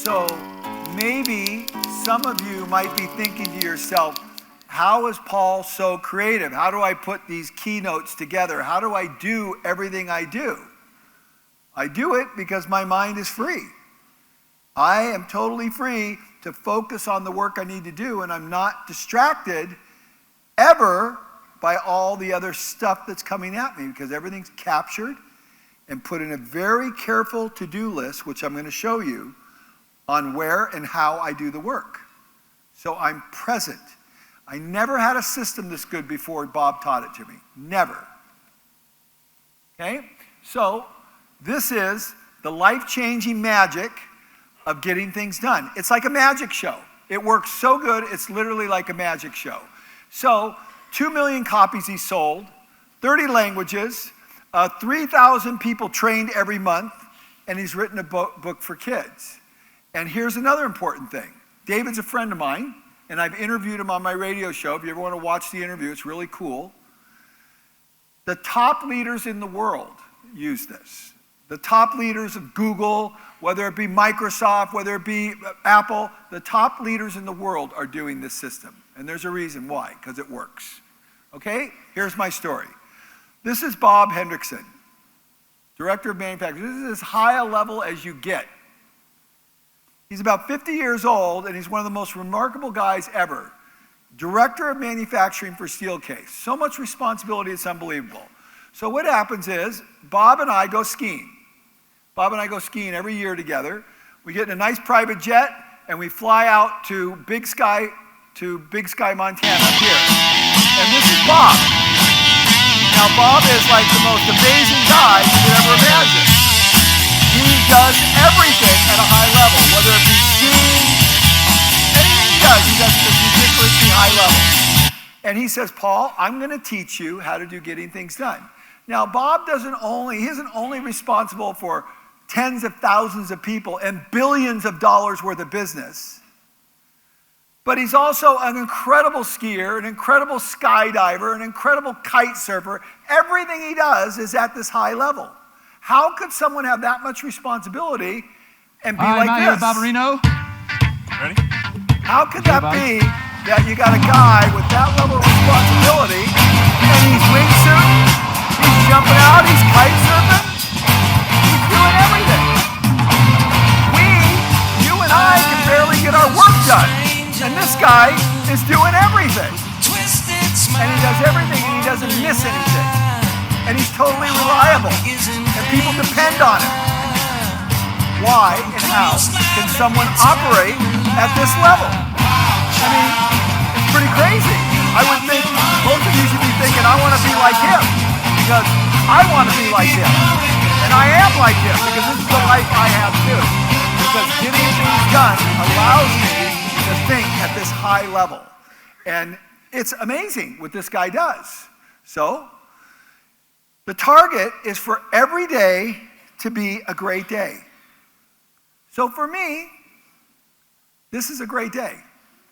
So maybe some of you might be thinking to yourself, how is Paul so creative? How do I put these keynotes together? How do I do everything I do? I do it because my mind is free. I am totally free to focus on the work I need to do, and I'm not distracted ever by all the other stuff that's coming at me, because everything's captured and put in a very careful to-do list, which I'm going to show you, on where and how I do the work. So I'm present. I never had a system this good before Bob taught it to me. Never. Okay? So this is the life-changing magic of getting things done. It's like a magic show. It works so good, it's literally like a magic show. So 2 million copies he sold, 30 languages, 3,000 people trained every month, and he's written a book for kids. And here's another important thing. David's a friend of mine, and I've interviewed him on my radio show. If you ever want to watch the interview, it's really cool. The top leaders in the world use this. The top leaders of Google, whether it be Microsoft, whether it be Apple, the top leaders in the world are doing this system. And there's a reason why, because it works. Okay? Here's my story. This is Bob Hendrickson, Director of Manufacturing. This is as high a level as you get. He's about 50 years old, and he's one of the most remarkable guys ever. Director of Manufacturing for Steelcase. So much responsibility, it's unbelievable. So what happens is, Bob and I go skiing. Bob and I go skiing every year together. We get in a nice private jet, and we fly out to Big Sky, Montana, up here. And this is Bob. Now, Bob is like the most amazing guy you could ever imagine. He does everything at a high level, whether it be skiing, anything he does at this ridiculously high level. And he says, Paul, I'm going to teach you how to do getting things done. Now, Bob isn't only responsible for tens of thousands of people and billions of dollars worth of business, but he's also an incredible skier, an incredible skydiver, an incredible kite surfer. Everything he does is at this high level. How could someone have that much responsibility and be like this? Bob Reno. Ready? How could that be that you got a guy with that level of responsibility, and he's wingsuiting, he's jumping out, he's kite surfing, he's doing everything. You and I can barely get our work done, and this guy is doing everything. And he does everything, and he doesn't miss anything. And he's totally reliable, and people depend on him. Why and how can someone operate at this level? I mean, it's pretty crazy. I would think most of you should be thinking, I want to be like him, because I want to be like him. And I am like him, because this is the life I have too. Because getting things done allows me to think at this high level. And it's amazing what this guy does. So, the target is for every day to be a great day. So for me, this is a great day.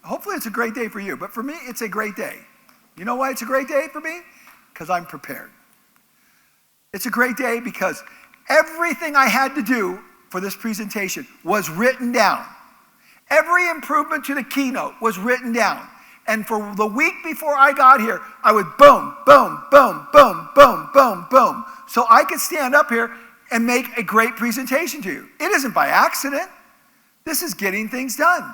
Hopefully it's a great day for you, but for me, it's a great day. You know why it's a great day for me? Because I'm prepared. It's a great day because everything I had to do for this presentation was written down. Every improvement to the keynote was written down. And for the week before I got here, I would boom, boom, boom, boom, boom, boom, boom. So I could stand up here and make a great presentation to you. It isn't by accident. This is getting things done.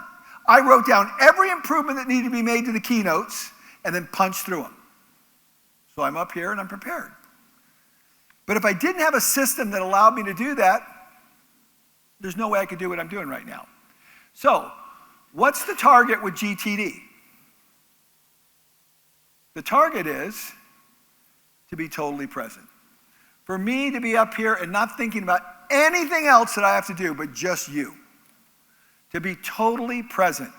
I wrote down every improvement that needed to be made to the keynotes and then punched through them. So I'm up here and I'm prepared. But if I didn't have a system that allowed me to do that, there's no way I could do what I'm doing right now. So, what's the target with GTD? The target is to be totally present. For me to be up here and not thinking about anything else that I have to do but just you. To be totally present.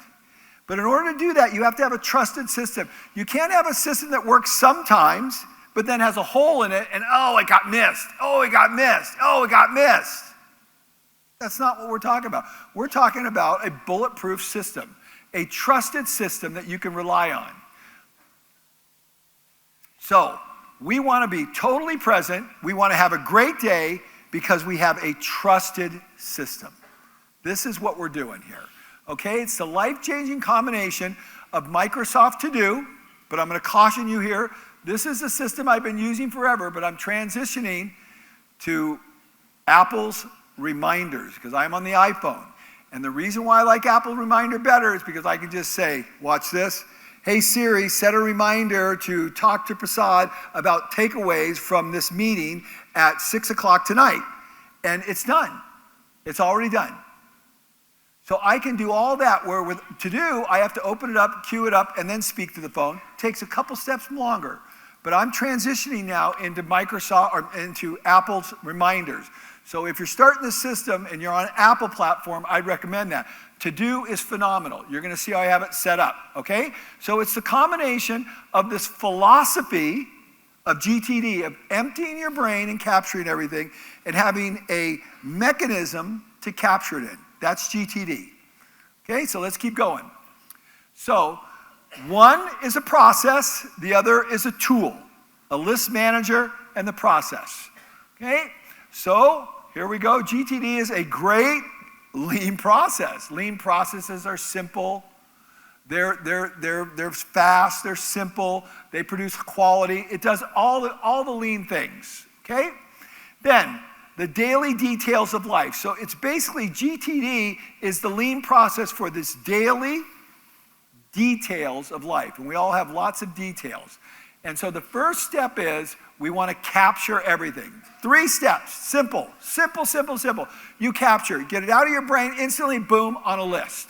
But in order to do that, you have to have a trusted system. You can't have a system that works sometimes, but then has a hole in it and, oh, it got missed. Oh, it got missed. Oh, it got missed. That's not what we're talking about. We're talking about a bulletproof system, a trusted system that you can rely on. So, we want to be totally present. We want to have a great day because we have a trusted system. This is what we're doing here. Okay, it's the life-changing combination of Microsoft To Do, but I'm going to caution you here. This is a system I've been using forever, but I'm transitioning to Apple's reminders because I'm on the iPhone. And the reason why I like Apple Reminder better is because I can just say, watch this. Hey Siri, set a reminder to talk to Prasad about takeaways from this meeting at 6 o'clock tonight. And it's done. It's already done. So I can do all that where with To Do, I have to open it up, queue it up, and then speak to the phone. It takes a couple steps longer. But I'm transitioning now into Microsoft or into Apple's reminders. So if you're starting the system and you're on an Apple platform, I'd recommend that. To Do is phenomenal. You're going to see how I have it set up, okay? So it's the combination of this philosophy of GTD, of emptying your brain and capturing everything, and having a mechanism to capture it in. That's GTD. Okay, so let's keep going. So one is a process, the other is a tool, a list manager and the process. Okay, so here we go. GTD is a great lean process. Lean processes are simple. They're fast, they're simple, they produce quality. It does all the lean things, okay? Then, the daily details of life. So it's basically GTD is the lean process for this daily details of life. And we all have lots of details. And so the first step is we want to capture everything. 3 steps, simple, simple, simple, simple. You capture, get it out of your brain instantly, boom, on a list.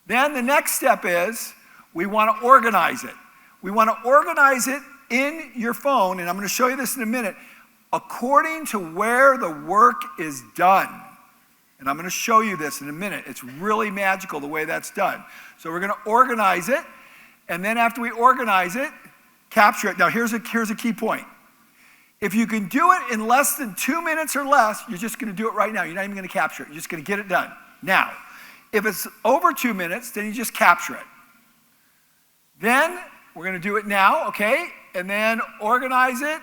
Then the next step is we want to organize it. We want to organize it in your phone, and I'm going to show you this in a minute, according to where the work is done. And I'm going to show you this in a minute. It's really magical the way that's done. So we're going to organize it, and then after we organize it, capture it. Now here's a key point. If you can do it in less than 2 minutes or less, you're just going to do it right now. You're not even going to capture it. You're just going to get it done. Now, if it's over 2 minutes, then you just capture it. Then we're going to do it now, okay? And then organize it.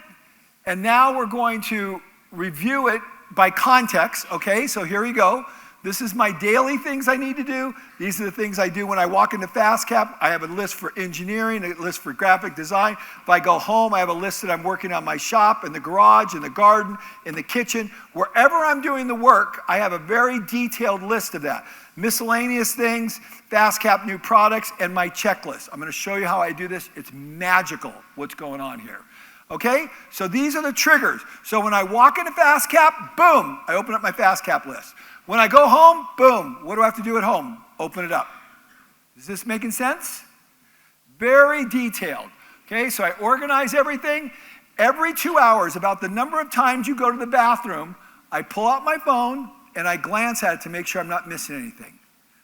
And now we're going to review it by context, okay? So here we go. This is my daily things I need to do. These are the things I do when I walk into FastCap. I have a list for engineering, a list for graphic design. If I go home, I have a list that I'm working on my shop, in the garage, in the garden, in the kitchen. Wherever I'm doing the work, I have a very detailed list of that. Miscellaneous things, FastCap new products, and my checklist. I'm going to show you how I do this. It's magical what's going on here. Okay? So these are the triggers. So when I walk into FastCap, boom, I open up my FastCap list. When I go home, boom, what do I have to do at home? Open it up. Is this making sense? Very detailed. Okay, so I organize everything. Every 2 hours, about the number of times you go to the bathroom, I pull out my phone and I glance at it to make sure I'm not missing anything.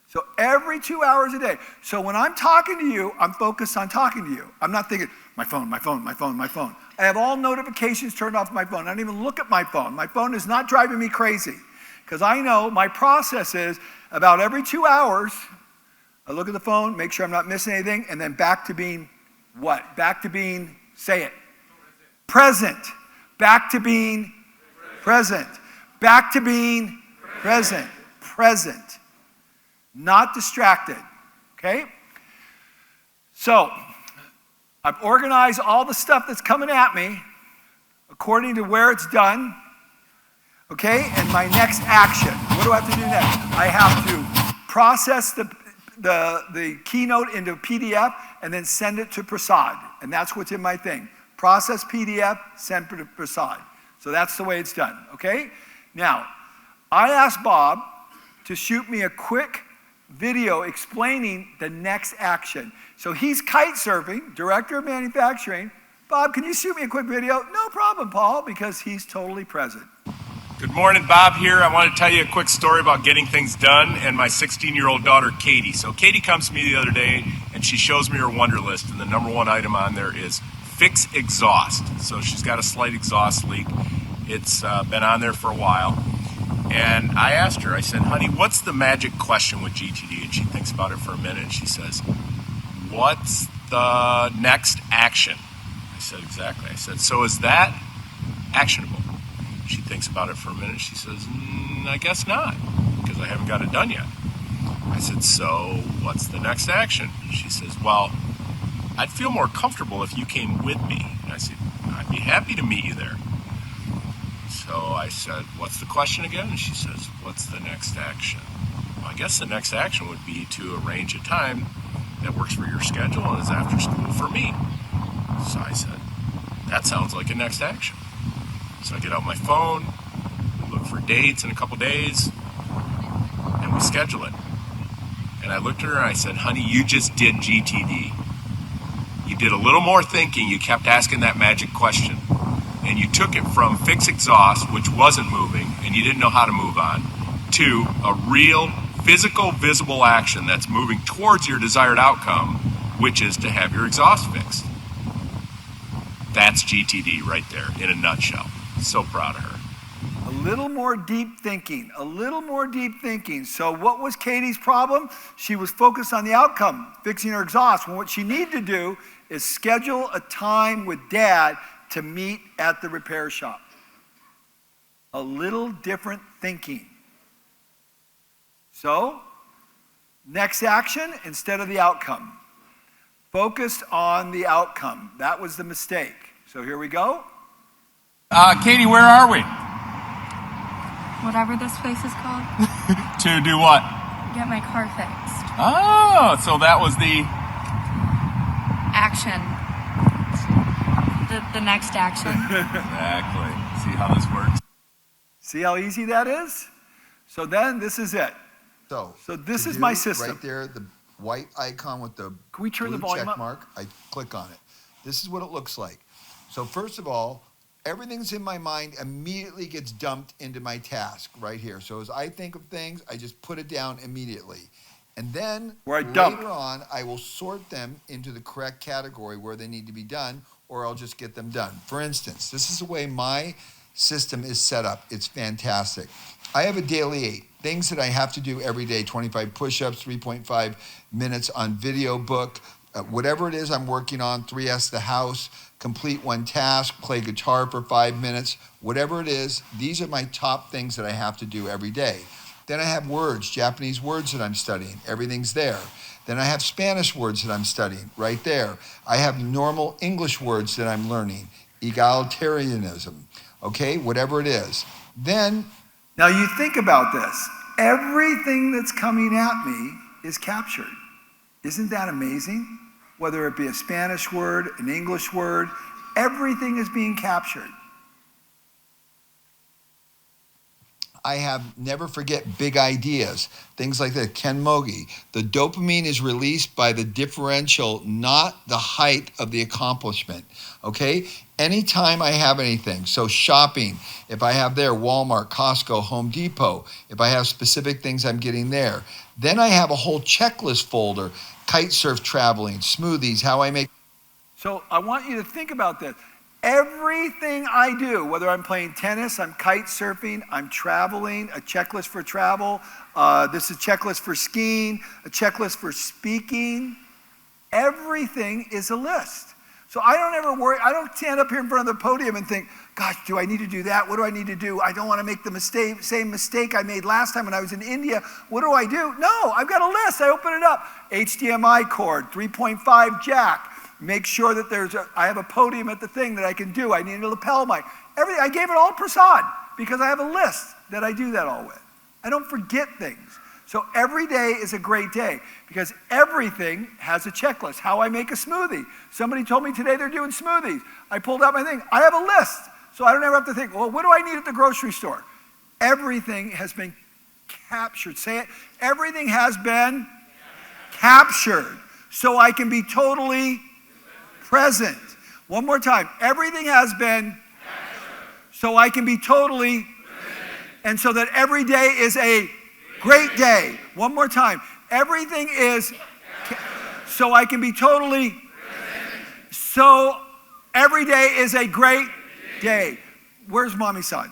So every 2 hours a day. So when I'm talking to you, I'm focused on talking to you. I'm not thinking, my phone, my phone, my phone, my phone. I have all notifications turned off my phone. I don't even look at my phone. My phone is not driving me crazy. Because I know my process is about every 2 hours, I look at the phone, make sure I'm not missing anything, and then back to being what? Back to being, say it, present. Back to being present. Back to being present. Present. Not distracted. Okay? So, I've organized all the stuff that's coming at me according to where it's done. Okay, and my next action. What do I have to do next? I have to process the keynote into PDF and then send it to Prasad. And that's what's in my thing. Process PDF, send to Prasad. So that's the way it's done, okay? Now, I asked Bob to shoot me a quick video explaining the next action. So he's kite surfing, director of manufacturing. Bob, can you shoot me a quick video? No problem, Paul, because he's totally present. Good morning, Bob here. I want to tell you a quick story about getting things done and my 16-year-old daughter, Katie. So Katie comes to me the other day and she shows me her wonder list, and the number 1 item on there is fix exhaust. So she's got a slight exhaust leak. It's been on there for a while. And I asked her, I said, honey, what's the magic question with GTD? And she thinks about it for a minute and she says, what's the next action? I said, exactly. I said, so is that actionable? She thinks about it for a minute. She says, I guess not, because I haven't haven't got it done yet. I said, so what's the next action? She says, well, I'd feel more comfortable if you came with me. And I said, I'd be happy to meet you there. So I said, what's the question again? And she says, what's the next action? Well, I guess the next action would be to arrange a time that works for your schedule and is after school for me. So I said, that sounds like a next action. So I get out my phone, look for dates in a couple days, and we schedule it. And I looked at her and I said, honey, you just did GTD. You did a little more thinking. You kept asking that magic question. And you took it from fix exhaust, which wasn't moving, and you didn't know how to move on, to a real physical, visible action that's moving towards your desired outcome, which is to have your exhaust fixed. That's GTD right there in a nutshell. So proud of her. A little more deep thinking, a little more deep thinking. So what was Katie's problem? She was focused on the outcome, fixing her exhaust, when what she needed to do is schedule a time with Dad to meet at the repair shop. A little different thinking. So, next action instead of the outcome. Focused on the outcome. That was the mistake. So here we go. Katie, where are we? Whatever this place is called. To do what? Get my car fixed. Oh, so that was the... Action. The next action. Exactly. See how this works? See how easy that is? So then this is it. So this is my system. Right there, the white icon with the Can we turn the blue volume check up? mark, I click on it. This is what it looks like. So first of all, everything's in my mind immediately gets dumped into my task right here. So as I think of things, I just put it down immediately. And then later on, I will sort them into the correct category where they need to be done, or I'll just get them done. For instance, this is the way my system is set up. It's fantastic. I have a daily 8, things that I have to do every day, 25 push-ups, 3.5 minutes on video book, whatever it is I'm working on, 3S the house, complete one task, play guitar for 5 minutes, whatever it is, these are my top things that I have to do every day. Then I have words, Japanese words that I'm studying, everything's there. Then I have Spanish words that I'm studying, right there. I have normal English words that I'm learning, egalitarianism, okay, whatever it is. Then... Now you think about this. Everything that's coming at me is captured. Isn't that amazing? Whether it be a Spanish word, an English word, everything is being captured. I have never forget big ideas, things like that. Ken Mogi, the dopamine is released by the differential, not the height of the accomplishment, okay? Anytime I have anything, so shopping, if I have there, Walmart, Costco, Home Depot, if I have specific things I'm getting there, then I have a whole checklist folder, kite surf traveling, smoothies, how I make. So I want you to think about this. Everything I do, whether I'm playing tennis, I'm kite surfing, I'm traveling, a checklist for travel, this is a checklist for skiing, a checklist for speaking, everything is a list. So I don't ever worry, I don't stand up here in front of the podium and think, gosh, do I need to do that? What do I need to do? I don't want to make the same mistake I made last time when I was in India. What do I do? No, I've got a list. I open it up. HDMI cord, 3.5 jack. Make sure that I have a podium at the thing that I can do. I need a lapel mic. Everything, I gave it all Prasad because I have a list that I do that all with. I don't forget things. So every day is a great day because everything has a checklist. How I make a smoothie. Somebody told me today they're doing smoothies. I pulled out my thing. I have a list. So I don't ever have to think, well, what do I need at the grocery store? Everything has been captured. Say it. Everything has been captured. So I can be totally present. One more time. Everything has been captured. So I can be totally present. And so that every day is a great day. One more time. Everything is so I can be totally present. So every day is a great day. Where's Mommy's son?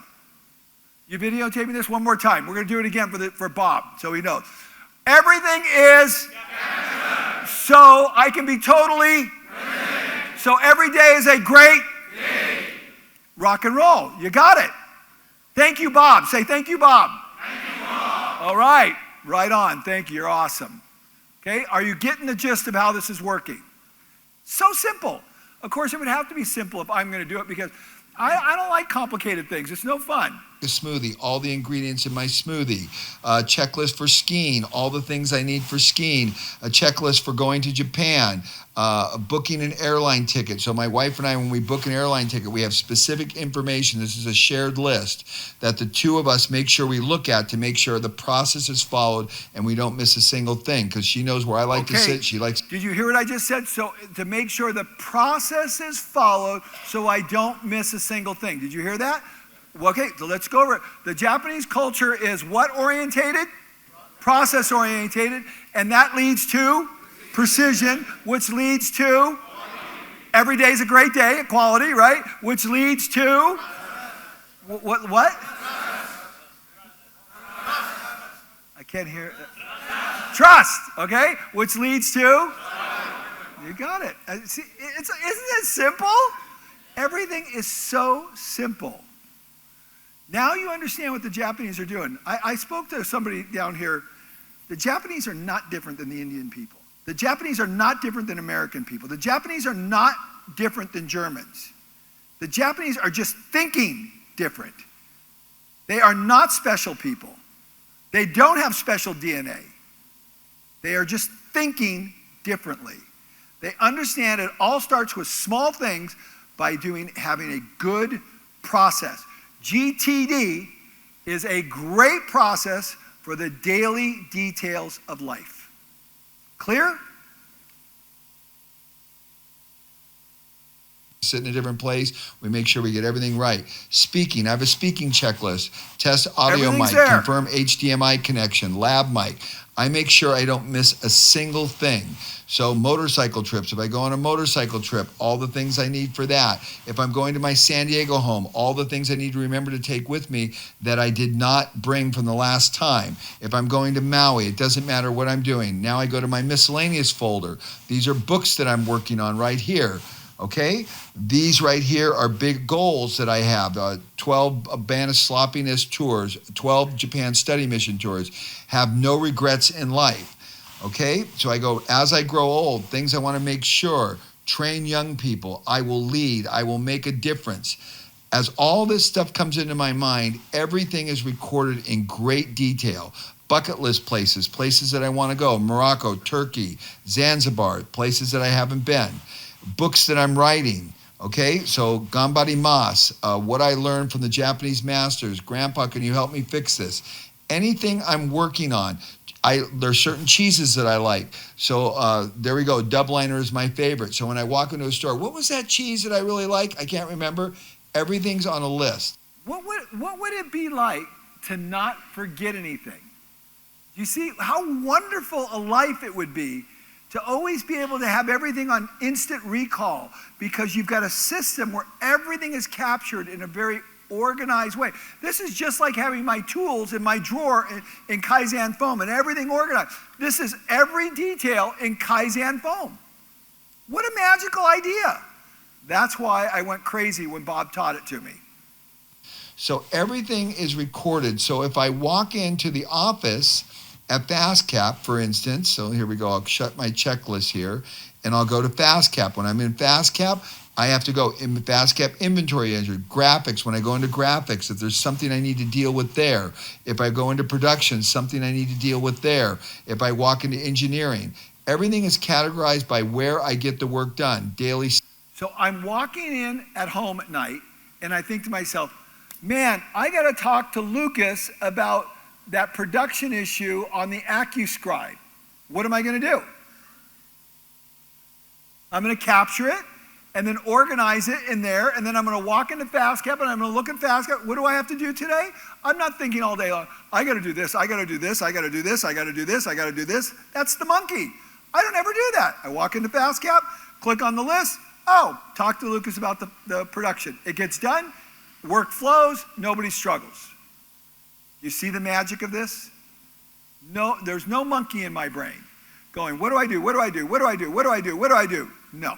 You videotaping this one more time. We're going to do it again for Bob so he knows. Everything is so I can be totally present. So every day is a great day. Rock and roll. You got it. Thank you, Bob. Say thank you, Bob. Thank you, Bob. All right, right on. Thank you. You're awesome. Okay, are you getting the gist of how this is working? So simple. Of course, it would have to be simple if I'm going to do it because I don't like complicated things. It's no fun. A smoothie, all the ingredients in my smoothie, a checklist for skiing, all the things I need for skiing, a checklist for going to Japan, booking an airline ticket. So my wife and I, when we book an airline ticket, we have specific information. This is a shared list that the two of us make sure we look at to make sure the process is followed and we don't miss a single thing because she knows where I like to sit. She likes. Did you hear what I just said? So to make sure the process is followed so I don't miss a single thing. Did you hear that? Okay, so let's go over it. The Japanese culture is what orientated? Process orientated. And that leads to precision, which leads to every day is a great day, equality, right? Which leads to what? I can't hear. Trust, okay? Which leads to? You got it. See, isn't it simple? Everything is so simple. Now you understand what the Japanese are doing. I spoke to somebody down here. The Japanese are not different than the Indian people. The Japanese are not different than American people. The Japanese are not different than Germans. The Japanese are just thinking different. They are not special people. They don't have special DNA. They are just thinking differently. They understand it all starts with small things by having a good process. GTD is a great process for the daily details of life. Clear? Sit in a different place. We make sure we get everything right. Speaking, I have a speaking checklist. Test audio mic, confirm HDMI connection, lab mic. I make sure I don't miss a single thing. So motorcycle trips, if I go on a motorcycle trip, all the things I need for that. If I'm going to my San Diego home, all the things I need to remember to take with me that I did not bring from the last time. If I'm going to Maui, it doesn't matter what I'm doing. Now I go to my miscellaneous folder. These are books that I'm working on right here. Okay, these right here are big goals that I have. 12 Band of Sloppiness tours, 12 Japan study mission tours. Have no regrets in life. Okay, so I go, as I grow old, things I want to make sure. Train young people. I will lead. I will make a difference. As all this stuff comes into my mind, everything is recorded in great detail. Bucket list places, places that I want to go. Morocco, Turkey, Zanzibar, places that I haven't been. Books that I'm writing, okay? So Gambari Mas, what I learned from the Japanese masters. Grandpa, can you help me fix this? Anything I'm working on. There's certain cheeses that I like. So there we go. Dubliner is my favorite. So when I walk into a store, what was that cheese that I really like? I can't remember. Everything's on a list. What would it be like to not forget anything? You see how wonderful a life it would be to always be able to have everything on instant recall because you've got a system where everything is captured in a very organized way. This is just like having my tools in my drawer in Kaizen foam and everything organized. This is every detail in Kaizen foam. What a magical idea. That's why I went crazy when Bob taught it to me. So everything is recorded. So if I walk into the office at FastCap, for instance, so here we go, I'll shut my checklist here, and I'll go to FastCap. When I'm in FastCap, I have to go in FastCap inventory entry, graphics. When I go into graphics, if there's something I need to deal with there. If I go into production, something I need to deal with there. If I walk into engineering, everything is categorized by where I get the work done, daily. So I'm walking in at home at night, and I think to myself, man, I got to talk to Lucas about that production issue on the AccuScribe. What am I going to do? I'm going to capture it and then organize it in there, and then I'm going to walk into FastCap and I'm going to look at FastCap. What do I have to do today? I'm not thinking all day long, I got to do this, I got to do this, I got to do this, I got to do this, I got to do this. That's the monkey. I don't ever do that. I walk into FastCap, click on the list, talk to Lucas about the production. It gets done, work flows, nobody struggles. You see the magic of this? No, there's no monkey in my brain going, what do I do? What do I do? What do I do? What do I do? What do I do? No.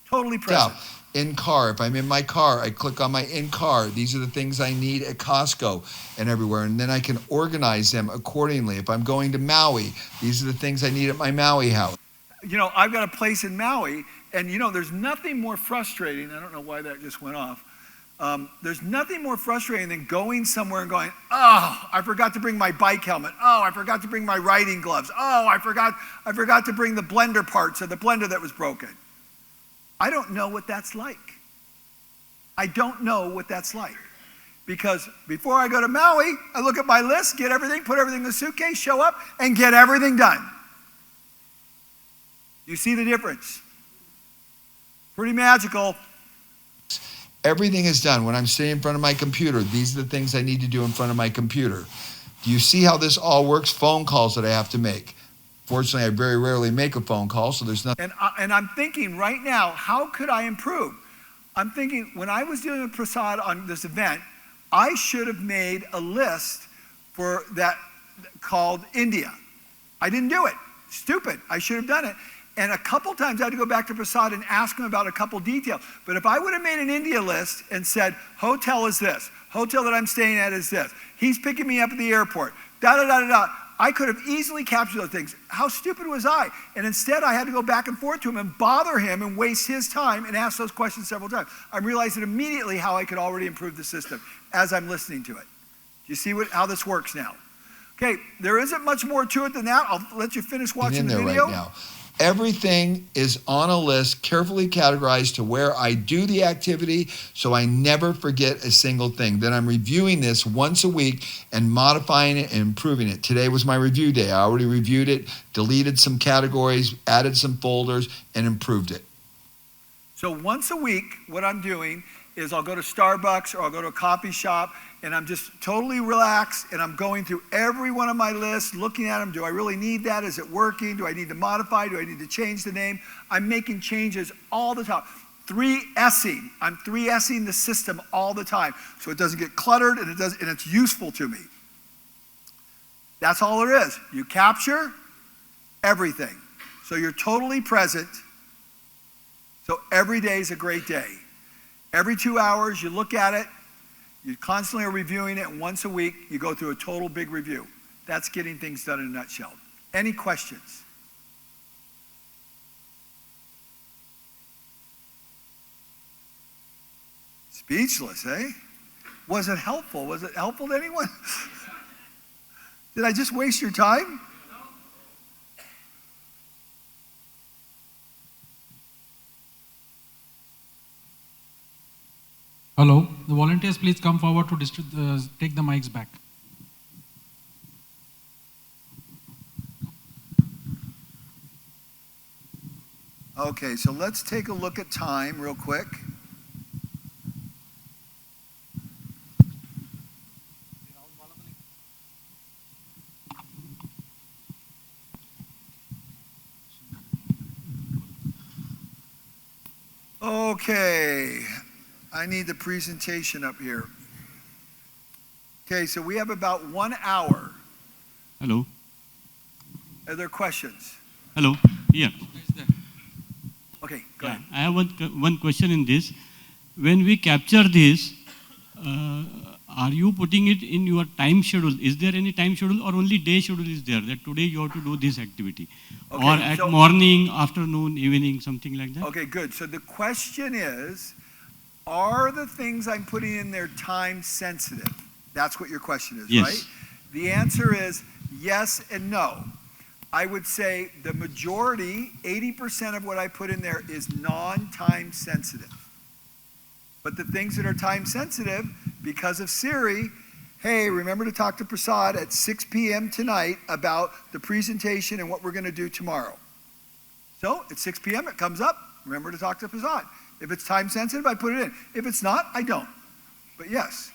Totally present. Now, in car, if I'm in my car, I click on my in car. These are the things I need at Costco and everywhere. And then I can organize them accordingly. If I'm going to Maui, these are the things I need at my Maui house. You know, I've got a place in Maui, and you know, there's nothing more frustrating. I don't know why that just went off. There's nothing more frustrating than going somewhere and going, oh, I forgot to bring my bike helmet. Oh, I forgot to bring my riding gloves. Oh, I forgot to bring the blender parts of the blender that was broken. I don't know what that's like. I don't know what that's like. Because before I go to Maui, I look at my list, get everything, put everything in the suitcase, show up, and get everything done. You see the difference? Pretty magical. Everything is done. When I'm sitting in front of my computer, these are the things I need to do in front of my computer. Do you see how this all works? Phone calls that I have to make. Fortunately, I very rarely make a phone call, so there's nothing. And I'm thinking right now, how could I improve? I'm thinking when I was dealing with Prasad on this event, I should have made a list for that called India. I didn't do it. Stupid. I should have done it. And a couple times I had to go back to Prasad and ask him about a couple details. But if I would have made an India list and said, hotel is this, hotel that I'm staying at is this, he's picking me up at the airport, da-da-da-da-da, I could have easily captured those things. How stupid was I? And instead I had to go back and forth to him and bother him and waste his time and ask those questions several times. I'm realizing immediately how I could already improve the system as I'm listening to it. Do you see how this works now? Okay, there isn't much more to it than that. I'll let you finish watching the video. Right now. Everything is on a list, carefully categorized to where I do the activity, so I never forget a single thing. Then I'm reviewing this once a week and modifying it and improving it. Today was my review day. I already reviewed it, deleted some categories, added some folders, and improved it. So once a week, what I'm doing is I'll go to Starbucks or I'll go to a coffee shop, and I'm just totally relaxed, and I'm going through every one of my lists, looking at them. Do I really need that? Is it working? Do I need to modify? Do I need to change the name? I'm making changes all the time. 3S'ing. I'm 3S'ing the system all the time, so it doesn't get cluttered, and it's useful to me. That's all there is. You capture everything. So you're totally present. So every day is a great day. Every 2 hours, you look at it. You constantly are reviewing it, and once a week, you go through a total big review. That's getting things done in a nutshell. Any questions? Speechless, eh? Was it helpful? Was it helpful to anyone? Did I just waste your time? Hello, the volunteers please come forward to take the mics back. Okay, so let's take a look at time real quick. Okay. I need the presentation up here. Okay, so we have about 1 hour. Hello. Are there questions? Hello. Yeah. Okay, go ahead. I have one question in this. When we capture this, are you putting it in your time schedule? Is there any time schedule or only day schedule is there that today you have to do this activity? Okay, or at morning, afternoon, evening, something like that? Okay, good. So the question is, are the things I'm putting in there time sensitive? That's what your question is, Yes. right? The answer is yes and no. I would say the majority, 80% of what I put in there is non-time sensitive. But the things that are time sensitive, because of Siri, hey, remember to talk to Prasad at 6 p.m. tonight about the presentation and what we're going to do tomorrow. So at 6 p.m. it comes up, remember to talk to Prasad. If it's time sensitive, I put it in. If it's not, I don't. But yes.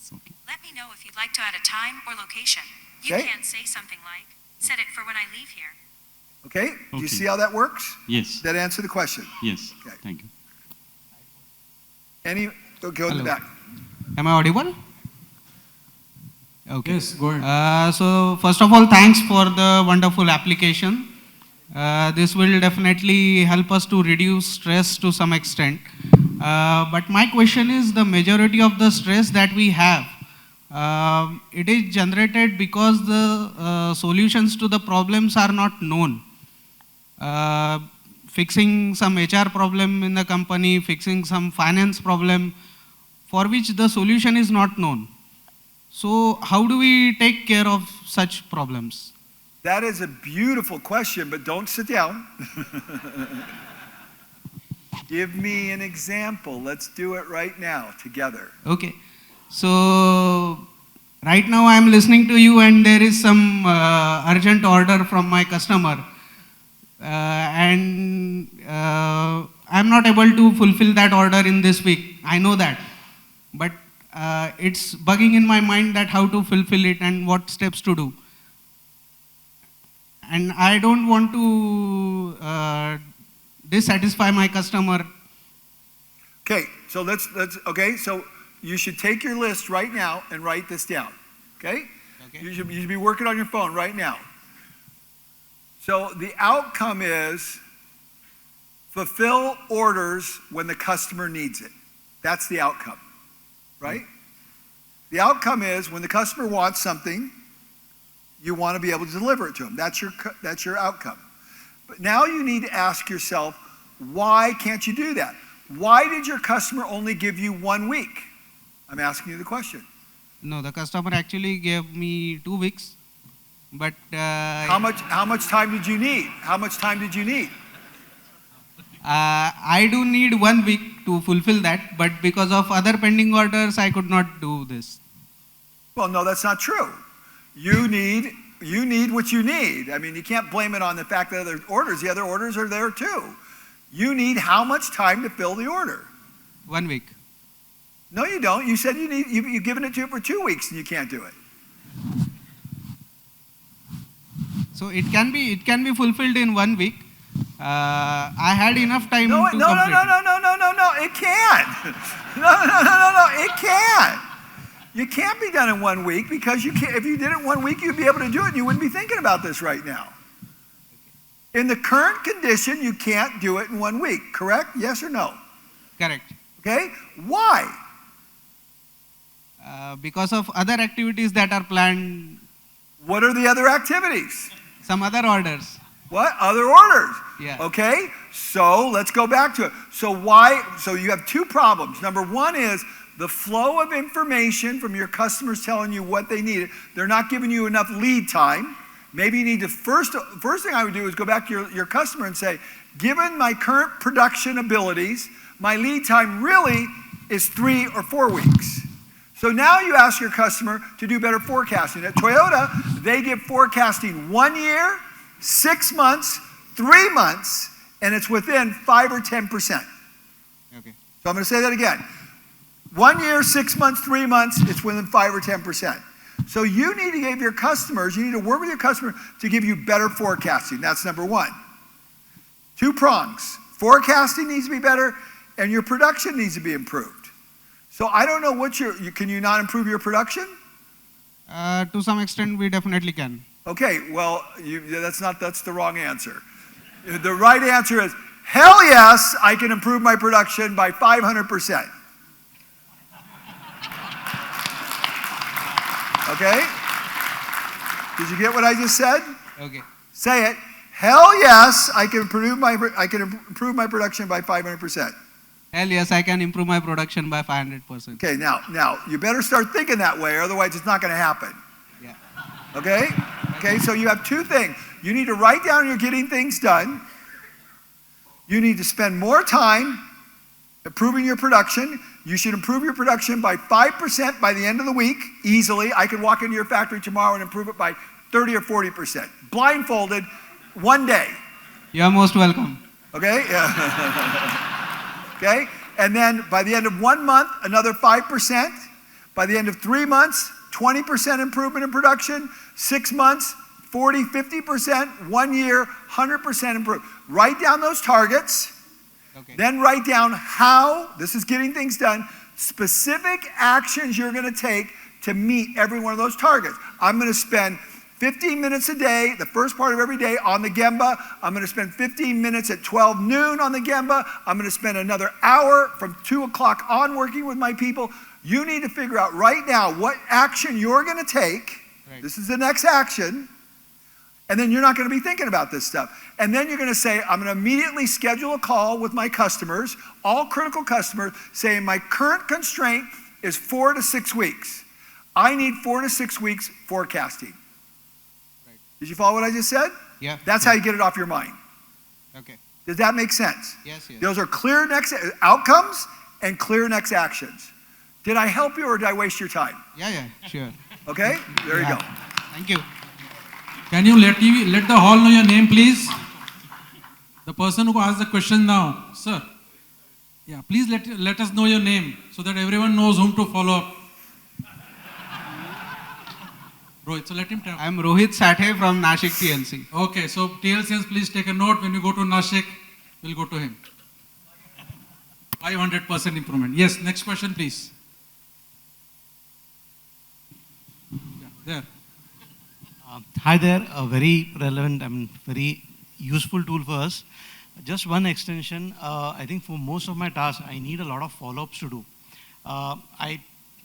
Okay. Let me know if you'd like to add a time or location. You Okay. can say something like, set it for when I leave here. Okay? Do you Okay. see how that works? Yes. That answer the question. Yes. Okay. Thank you. Go in the back. Am I audible? Okay. Yes, go ahead. So first of all, thanks for the wonderful application. This will definitely help us to reduce stress to some extent. But my question is, the majority of the stress that we have, it is generated because the solutions to the problems are not known. Fixing some HR problem in the company, fixing some finance problem for which the solution is not known. So how do we take care of such problems? That is a beautiful question, but don't sit down. Give me an example. Let's do it right now together. Okay. So right now I am listening to you and there is some urgent order from my customer. And I am not able to fulfill that order in this week. I know that. But it's bugging in my mind that how to fulfill it and what steps to do. And I don't want to dissatisfy my customer. Okay, so so you should take your list right now and write this down. Okay? You should be working on your phone right now. So the outcome is fulfill orders when the customer needs it. That's the outcome, right? The outcome is when the customer wants something, you want to be able to deliver it to them. That's your outcome. But now you need to ask yourself, why can't you do that? Why did your customer only give you 1 week? I'm asking you the question. No, the customer actually gave me 2 weeks. But how much time did you need? How much time did you need? I do need 1 week to fulfill that, but because of other pending orders, I could not do this. Well, no, that's not true. You need what you need. I mean, you can't blame it on the fact that other orders. The other orders are there too. You need how much time to fill the order? 1 week. No, you don't. You said you've given it to it for 2 weeks and you can't do it. So it can be fulfilled in 1 week. I had enough time to complete. No, it can't. No, it can't. You can't be done in 1 week because if you did it in 1 week, you'd be able to do it and you wouldn't be thinking about this right now. In the current condition, you can't do it in 1 week, correct? Yes or no? Correct. Okay, why? Because of other activities that are planned. What are the other activities? Some other orders. What? Other orders? Yeah. Okay, so let's go back to it. So you have 2 problems. Number 1 is the flow of information from your customers telling you what they need. They're not giving you enough lead time. Maybe you need to, first thing I would do is go back to your customer and say, given my current production abilities, my lead time really is 3 or 4 weeks. So now you ask your customer to do better forecasting. At Toyota, they give forecasting 1 year, 6 months, 3 months, and it's within 5 or 10%. Okay. So I'm going to say that again. 1 year, 6 months, 3 months, it's within 5 or 10%. So you need to give your customers, you need to work with your customer to give you better forecasting. That's number 1. 2 prongs. Forecasting needs to be better, and your production needs to be improved. So I don't know can you not improve your production? To some extent, we definitely can. Okay, well, that's the wrong answer. The right answer is, hell yes, I can improve my production by 500%. Okay? Did you get what I just said? Okay. Say it. Hell yes, I can improve my production by 500%. Hell yes, I can improve my production by 500%. Okay, now you better start thinking that way, otherwise it's not going to happen. Yeah. Okay? Okay, so you have 2 things. You need to write down you're getting things done. You need to spend more time improving your production. You should improve your production by 5% by the end of the week, easily. I could walk into your factory tomorrow and improve it by 30 or 40%. Blindfolded, 1 day. You're most welcome. Okay? Yeah. Okay? And then by the end of 1 month, another 5%. By the end of 3 months, 20% improvement in production. 6 months, 40, 50%. 1 year, 100% improvement. Write down those targets. Okay. Then write down how, this is getting things done, specific actions you're going to take to meet every one of those targets. I'm going to spend 15 minutes a day, the first part of every day on the Gemba. I'm going to spend 15 minutes at 12 noon on the Gemba. I'm going to spend another hour from 2 o'clock on working with my people. You need to figure out right now what action you're going to take. Right. This is the next action. And then you're not going to be thinking about this stuff. And then you're going to say, I'm going to immediately schedule a call with my customers, all critical customers, saying my current constraint is 4 to 6 weeks. I need 4 to 6 weeks forecasting. Right. Did you follow what I just said? Yeah. That's how you get it off your mind. Okay. Does that make sense? Yes, yes. Those are clear next outcomes and clear next actions. Did I help you or did I waste your time? Yeah, sure. Okay? There you Yeah. go. Thank you. Can you let the hall know your name, please? The person who asked the question now, sir. Yeah, please let us know your name so that everyone knows whom to follow up. Rohit, so let him tell. I'm Rohit Sathe from Nashik TLC. Okay, so TLCs, please take a note. When you go to Nashik, we'll go to him. 500% improvement. Yes, next question, please. Yeah, there. Hi there, a very relevant and very useful tool for us. Just one extension, I think for most of my tasks, I need a lot of follow-ups to do. I'll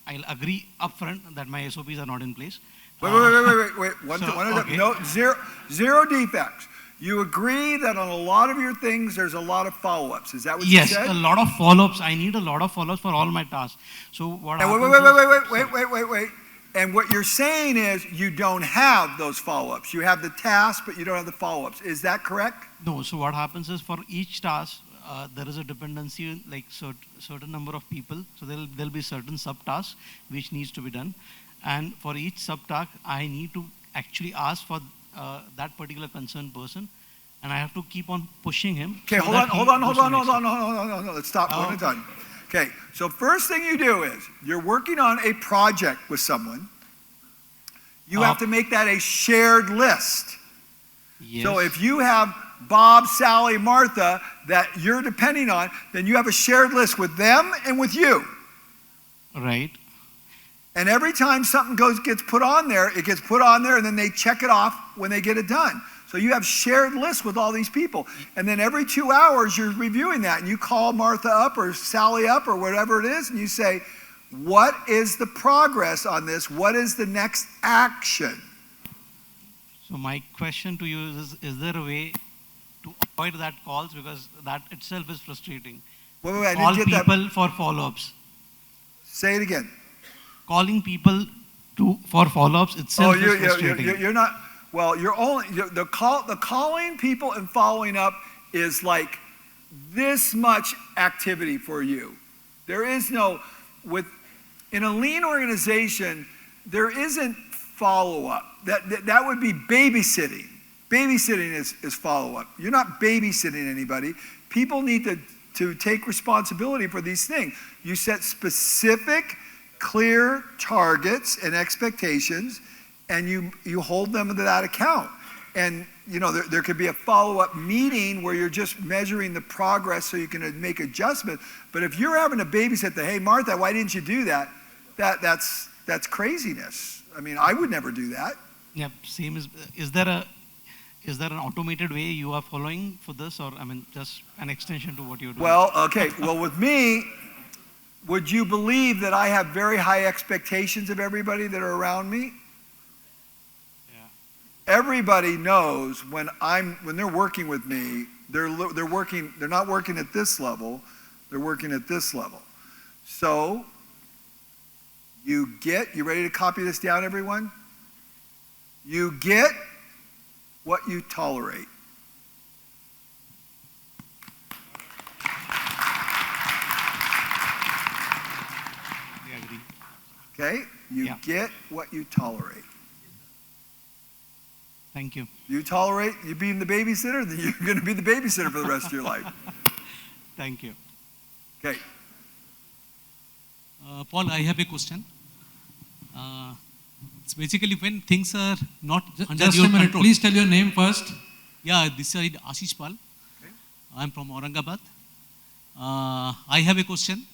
agree upfront that my SOPs are not in place. Wait. Okay. No, zero defects. You agree that on a lot of your things, there's a lot of follow-ups. Is that what you said? Yes, a lot of follow-ups. I need a lot of follow-ups for all my tasks. So what And happens wait. And what you're saying is you don't have those follow-ups. You have the task, but you don't have the follow-ups. Is that correct? No, so what happens is for each task, there is a dependency, like certain number of people. So there'll be certain subtasks which needs to be done. And for each subtask, I need to actually ask for that particular concerned person. And I have to keep on pushing him. Okay, so hold that on. he goes to the next step. Let's stop one at a time. Okay, so first thing you do is you're working on a project with someone. You have to make that a shared list. Yes. So if you have Bob, Sally, Martha that you're depending on, then you have a shared list with them and with you. Right. And every time something gets put on there, it gets put on there and then they check it off when they get it done. So you have shared lists with all these people. And then every 2 hours you're reviewing that and you call Martha up or Sally up or whatever it is and you say, what is the progress on this? What is the next action? So my question to you is there a way to avoid that calls, because that itself is frustrating? Wait, I Call didn't get people that. for follow-ups. Say it again. Calling people for follow-ups itself is frustrating. You're not, well, the calling people and following up is like this much activity for you. There is no, in a lean organization, there isn't follow-up. That would be babysitting. Babysitting is follow-up. You're not babysitting anybody. People need to take responsibility for these things. You set specific, clear targets and expectations, and you hold them to that account. And there could be a follow-up meeting where you're just measuring the progress so you can make adjustments. But if you're having to babysit hey, Martha, why didn't you do that? That's craziness. I mean, I would never do that. Yeah, same is there an automated way you are following for this, or just an extension to what you're doing? Well, okay. Well, with me, would you believe that I have very high expectations of everybody that are around me? Yeah. Everybody knows when they're working with me, they're not working at this level, they're working at this level. So you ready to copy this down, everyone? You get what you tolerate. I agree. Okay? You get what you tolerate. Thank you. You tolerate you being the babysitter, then you're going to be the babysitter for the rest of your life. Thank you. Okay. Paul, I have a question. It's basically when things are not under Just your a minute. control. Please tell your name first. Yeah, this is Ashish Pal. Okay. I'm from Aurangabad. I have a question.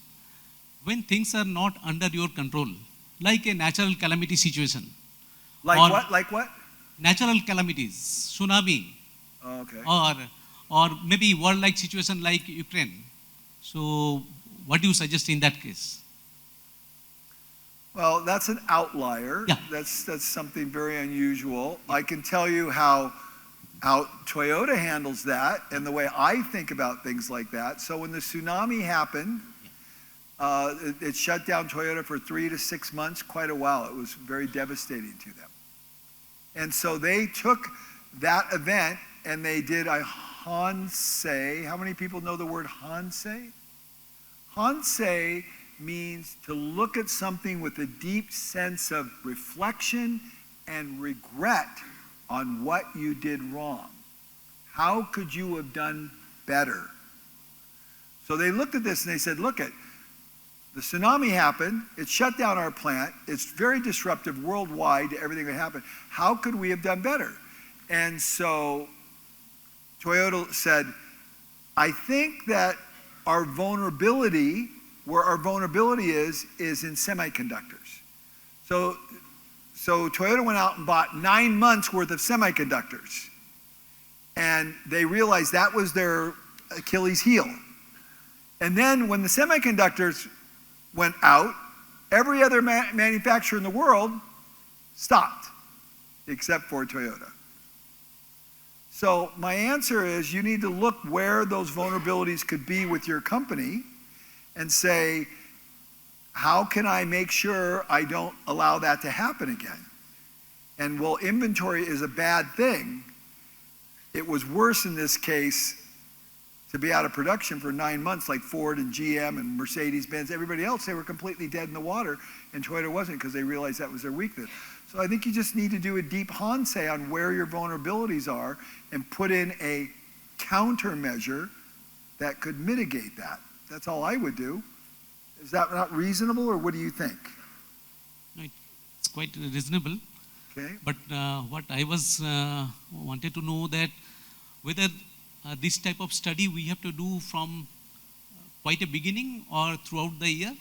When things are not under your control, like a natural calamity situation. Like what? natural calamities, tsunami, Okay. or maybe world-like situation like Ukraine. So what do you suggest in that case? Well, that's an outlier. Yeah. That's something very unusual. I can tell you how Toyota handles that and the way I think about things like that. So when the tsunami happened, it shut down Toyota for 3 to 6 months, quite a while. It was very devastating to them. And so they took that event and they did a Hansei. How many people know the word Hansei? Hansei means to look at something with a deep sense of reflection and regret on what you did wrong. How could you have done better? So they looked at this and they said, look at, the tsunami happened, it shut down our plant, it's very disruptive worldwide to everything that happened. How could we have done better? And so Toyota said, I think that our vulnerability, where our vulnerability is in semiconductors. So Toyota went out and bought 9 months worth of semiconductors. And they realized that was their Achilles heel. And then when the semiconductors went out, every other manufacturer in the world stopped, except for Toyota. So my answer is you need to look where those vulnerabilities could be with your company and say, how can I make sure I don't allow that to happen again? And while inventory is a bad thing, it was worse in this case to be out of production for 9 months, like Ford and GM and Mercedes-Benz, everybody else, they were completely dead in the water, and Toyota wasn't because they realized that was their weakness. So I think you just need to do a deep Hansei on where your vulnerabilities are and put in a countermeasure that could mitigate that. That's all I would do. Is that not reasonable, or what do you think? No, it's quite reasonable. Okay. But what I was wanted to know that whether this type of study we have to do from quite a beginning or throughout the year.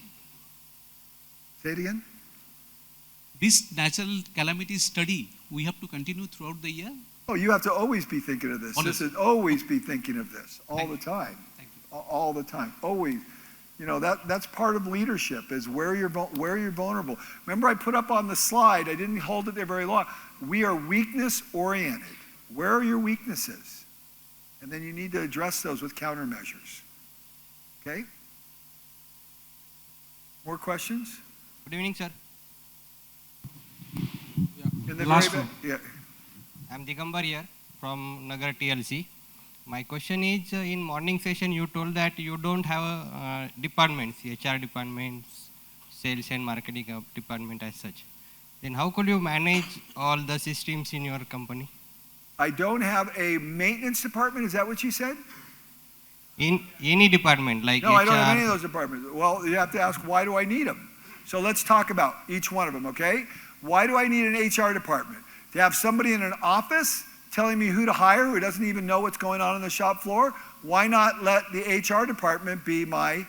Say it again. This natural calamity study we have to continue throughout the year. Oh, you have to always be thinking of this. Always. This is always be thinking of this all the time. Thank you. All the time, always. You know, that's part of leadership, is where you're vulnerable. Remember, I put up on the slide, I didn't hold it there very long. We are weakness oriented. Where are your weaknesses? And then you need to address those with countermeasures. Okay? More questions? Good evening, sir. In the Last very one. back. Yeah. I'm Digambar here from Nagar TLC. My question is, in morning session, you told that you don't have departments, HR departments, sales and marketing department as such. Then how could you manage all the systems in your company? I don't have a maintenance department. Is that what you said? In any department, like No, HR? I don't have any of those departments. Well, you have to ask, why do I need them? So let's talk about each one of them, okay? Why do I need an HR department? To have somebody in an office telling me who to hire who doesn't even know what's going on the shop floor? Why not let the HR department be my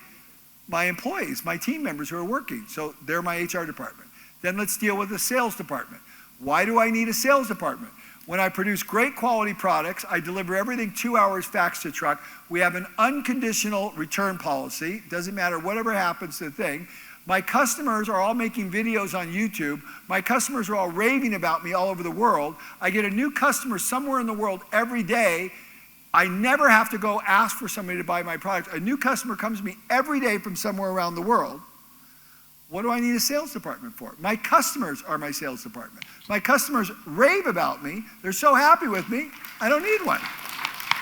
employees, my team members who are working? So they're my HR department. Then let's deal with the sales department. Why do I need a sales department? When I produce great quality products, I deliver everything 2 hours fax to truck. We have an unconditional return policy. Doesn't matter whatever happens to the thing. My customers are all making videos on YouTube. My customers are all raving about me all over the world. I get a new customer somewhere in the world every day. I never have to go ask for somebody to buy my product. A new customer comes to me every day from somewhere around the world. What do I need a sales department for? My customers are my sales department. My customers rave about me. They're so happy with me. I don't need one.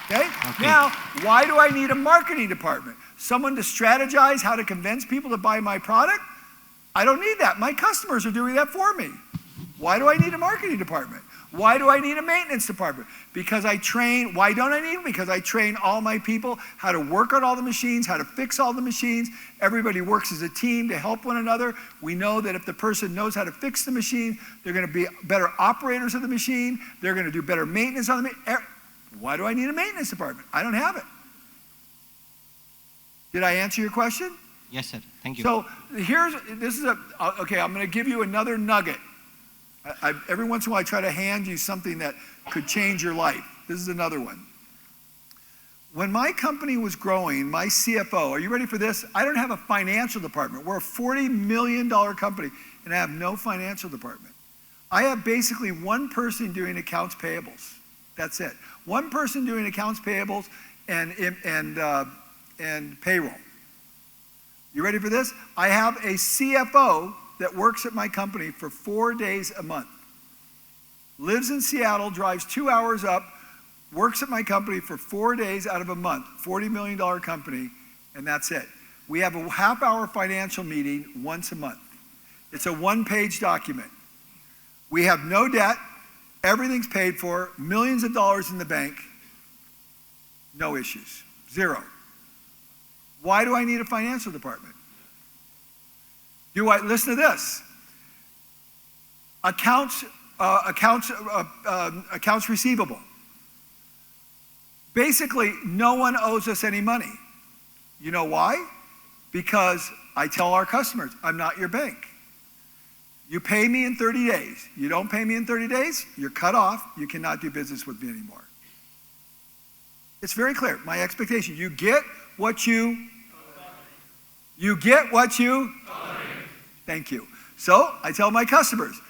Okay? Now, why do I need a marketing department? Someone to strategize how to convince people to buy my product? I don't need that. My customers are doing that for me. Why do I need a marketing department? Why do I need a maintenance department? Because I train, why don't I need them? Because I train all my people how to work on all the machines, how to fix all the machines. Everybody works as a team to help one another. We know that if the person knows how to fix the machine, they're going to be better operators of the machine. They're going to do better maintenance on the machine. Why do I need a maintenance department? I don't have it. Did I answer your question? Yes, sir. Thank you. So okay, I'm going to give you another nugget. Every once in a while, I try to hand you something that could change your life. This is another one. When my company was growing, my CFO, are you ready for this? I don't have a financial department. We're a $40 million company, and I have no financial department. I have basically one person doing accounts payables. That's it. One person doing accounts payables and payroll. You ready for this? I have a CFO that works at my company for 4 days a month. Lives in Seattle, drives 2 hours up, works at my company for 4 days out of a month, $40 million company, and that's it. We have a half-hour financial meeting once a month. It's a one-page document. We have no debt, everything's paid for, millions of dollars in the bank, no issues, zero. Why do I need a financial department? Listen to this. Accounts receivable. Basically, no one owes us any money. You know why? Because I tell our customers, I'm not your bank. You pay me in 30 days. You don't pay me in 30 days, you're cut off. You cannot do business with me anymore. It's very clear. My expectation, you get what you Thank you. So I tell my customers,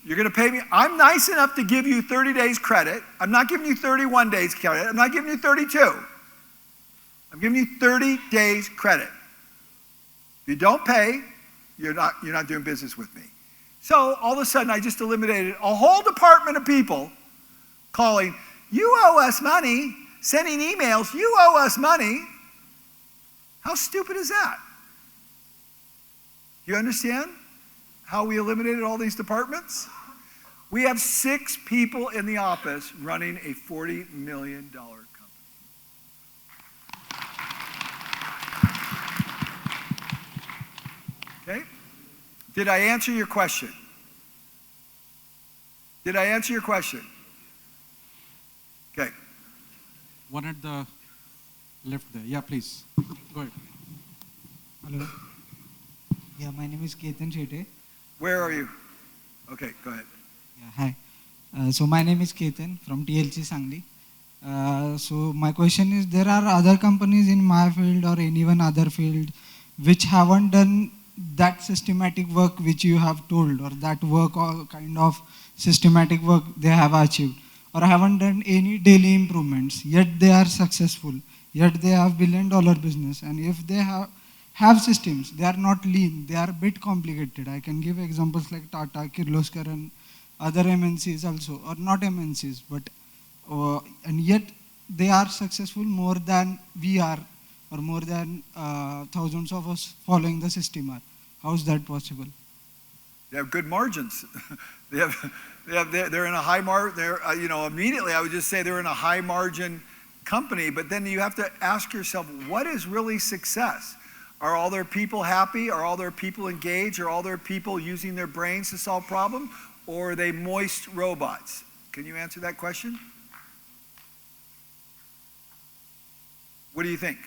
you're going to pay me. I'm nice enough to give you 30 days credit. I'm not giving you 31 days credit. I'm not giving you 32. I'm giving you 30 days credit. If you don't pay, you're not doing business with me. So all of a sudden, I just eliminated a whole department of people calling, you owe us money, sending emails, you owe us money. How stupid is that? You understand how we eliminated all these departments? We have 6 people in the office running a $40 million company. Okay? Did I answer your question? Did I answer your question? Okay. One at the left there. Yeah, please. Go ahead. Hello. Yeah, my name is Ketan Shete. Where are you? Okay, go ahead. Yeah, hi. So my name is Ketan from TLC Sangli. So my question is, there are other companies in my field or anyone other field which haven't done that systematic work which you have told, or that work or kind of systematic work they have achieved, or haven't done any daily improvements, yet they are successful, yet they have $1 billion business, and if they have systems, they are not lean, they are a bit complicated. I can give examples like Tata, Kirloskar and other MNCs also, or not MNCs, but and yet they are successful more than we are, or more than thousands of us following the system are. How is that possible? They have good margins. they're in a high immediately I would just say they're in a high margin company, but then you have to ask yourself, what is really success? Are all their people happy? Are all their people engaged? Are all their people using their brains to solve problems? Or are they moist robots? Can you answer that question? What do you think?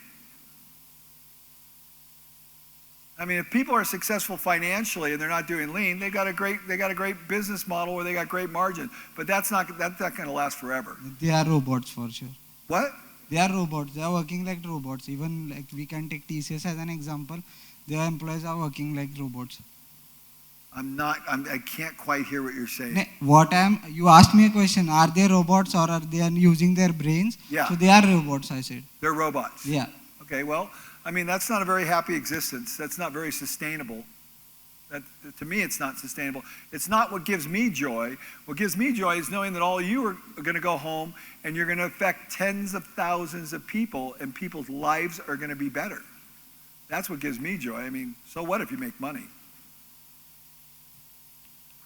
I mean, if people are successful financially and they're not doing lean, they got a great business model where they got great margin. But that's not going to last forever. They are robots for sure. What? They are robots. They are working like robots. Even like we can take TCS as an example. Their employees are working like robots. I can't quite hear what you're saying. You asked me a question. Are they robots or are they using their brains? Yeah. So they are robots, I said. They're robots. Yeah. Okay, well, I mean, that's not a very happy existence. That's not very sustainable. To me, it's not sustainable. It's not what gives me joy. What gives me joy is knowing that all of you are going to go home and you're going to affect tens of thousands of people, and people's lives are going to be better. That's what gives me joy. I mean, so what if you make money?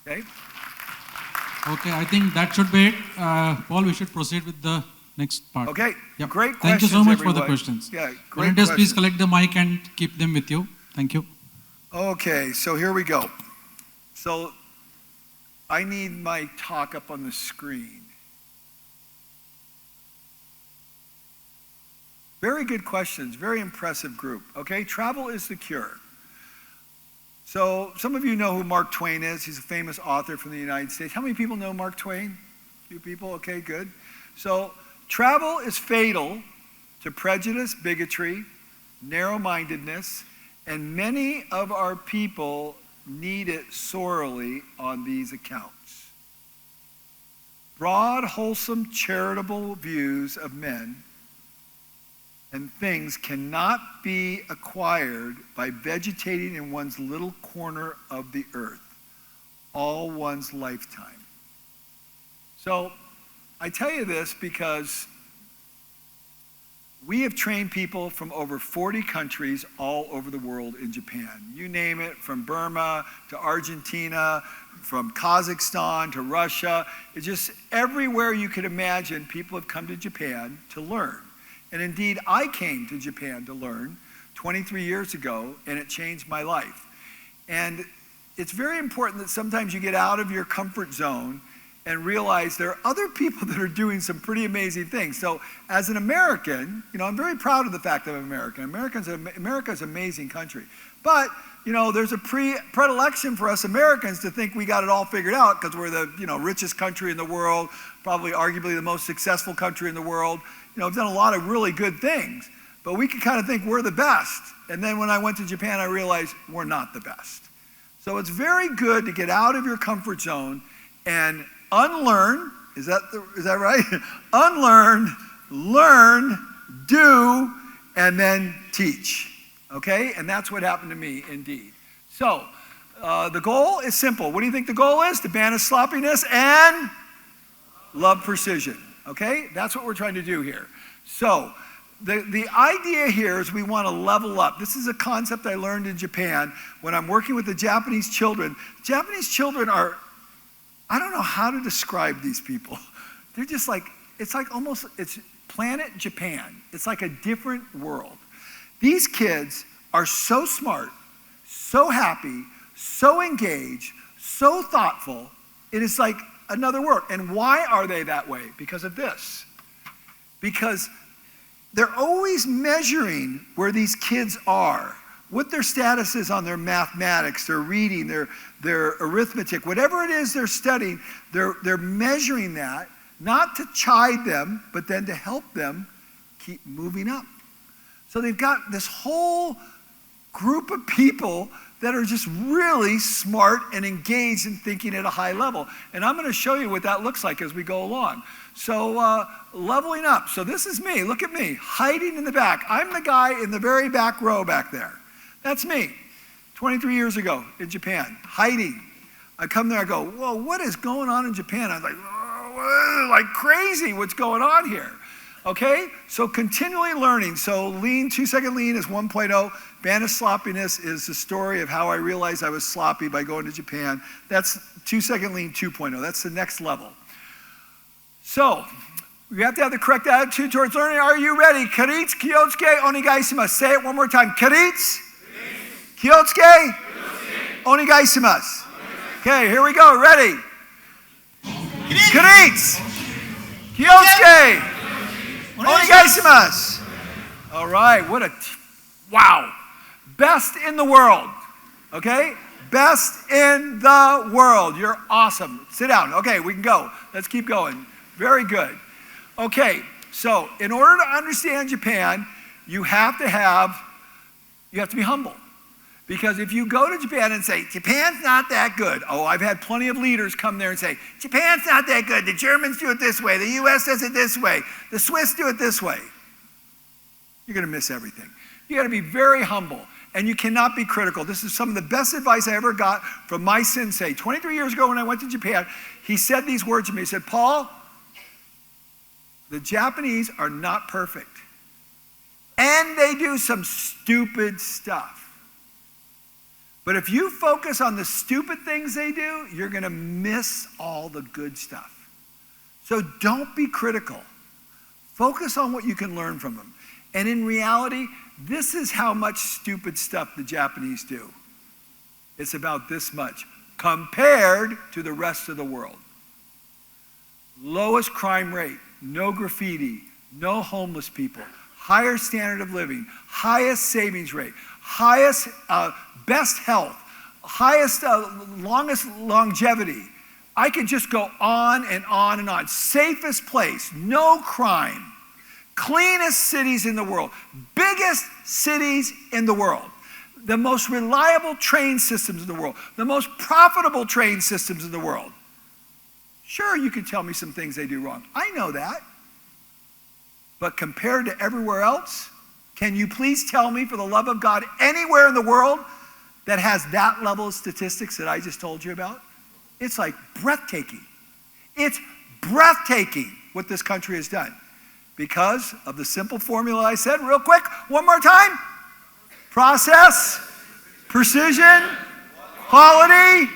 Okay? Okay, I think that should be it. Paul, we should proceed with the next part. Okay, Yep. great questions, Thank you so much for the everyone. questions. Yeah, great Volunteers, please questions. collect the mic and keep them with you. Thank you. Okay, so here we go. So I need my talk up on the screen. Very good questions, very impressive group. Okay, travel is the cure. So some of you know who Mark Twain is. He's a famous author from the United States. How many people know Mark Twain? A few people? Okay, good. So travel is fatal to prejudice, bigotry, narrow-mindedness, and many of our people need it sorely on these accounts. Broad, wholesome, charitable views of men and things cannot be acquired by vegetating in one's little corner of the earth all one's lifetime. So I tell you this because we have trained people from over 40 countries all over the world in Japan. You name it, from Burma to Argentina, from Kazakhstan to Russia. It's just everywhere you could imagine, people have come to Japan to learn. And indeed, I came to Japan to learn 23 years ago, and it changed my life. And it's very important that sometimes you get out of your comfort zone and realize there are other people that are doing some pretty amazing things. So as an American, I'm very proud of the fact that I'm American. America's an amazing country. But, there's a predilection for us Americans to think we got it all figured out because we're the, richest country in the world, probably arguably the most successful country in the world. We've done a lot of really good things, but we can kind of think we're the best. And then when I went to Japan, I realized we're not the best. So it's very good to get out of your comfort zone and unlearn, is that right? Unlearn, learn, do, and then teach. Okay? And that's what happened to me, indeed. So, the goal is simple. What do you think the goal is? To banish sloppiness and love precision. Okay? That's what we're trying to do here. So, the idea here is we want to level up. This is a concept I learned in Japan when I'm working with the Japanese children. Japanese children are, I don't know how to describe these people. They're just like, it's planet Japan. It's like a different world. These kids are so smart, so happy, so engaged, so thoughtful. It is like another world. And why are they that way? Because of this. Because they're always measuring where these kids are, what their status is on their mathematics, their reading, their arithmetic, whatever it is they're studying, they're measuring that, not to chide them, but then to help them keep moving up. So they've got this whole group of people that are just really smart and engaged in thinking at a high level. And I'm going to show you what that looks like as we go along. So leveling up. So this is me. Look at me, hiding in the back. I'm the guy in the very back row back there. That's me, 23 years ago in Japan, hiding. I come there, I go, whoa, what is going on in Japan? I was like, whoa, like crazy, what's going on here? Okay, so continually learning. So lean, 2-second lean is 1.0. Banish sloppiness is the story of how I realized I was sloppy by going to Japan. That's 2-second lean 2.0. That's the next level. So we have to have the correct attitude towards learning. Are you ready? Karitsu, kyotsuke, onigaishimasu. Say it one more time. Karitsu, kyotsuke, onigaishimasu. Okay, here we go. Ready? Karitsu, kyotsuke, onigaishimasu. All right, wow. Best in the world, okay? Best in the world. You're awesome. Sit down. Okay, we can go. Let's keep going. Very good. Okay, so in order to understand Japan, you have to be humble. Because if you go to Japan and say, Japan's not that good. Oh, I've had plenty of leaders come there and say, Japan's not that good. The Germans do it this way. The US does it this way. The Swiss do it this way. You're going to miss everything. You got to be very humble. And you cannot be critical. This is some of the best advice I ever got from my sensei. 23 years ago when I went to Japan, he said these words to me. He said, Paul, the Japanese are not perfect. And they do some stupid stuff. But if you focus on the stupid things they do, you're going to miss all the good stuff. So don't be critical. Focus on what you can learn from them. And in reality, this is how much stupid stuff the Japanese do. It's about this much compared to the rest of the world. Lowest crime rate, no graffiti, no homeless people, higher standard of living, highest savings rate, highest, best health, highest, longest longevity. I could just go on and on and on. Safest place, no crime. Cleanest cities in the world. Biggest cities in the world. The most reliable train systems in the world. The most profitable train systems in the world. Sure, you can tell me some things they do wrong. I know that. But compared to everywhere else, can you please tell me, for the love of God, anywhere in the world that has that level of statistics that I just told you about? It's like breathtaking. It's breathtaking what this country has done because of the simple formula I said real quick, one more time. Process, precision, quality.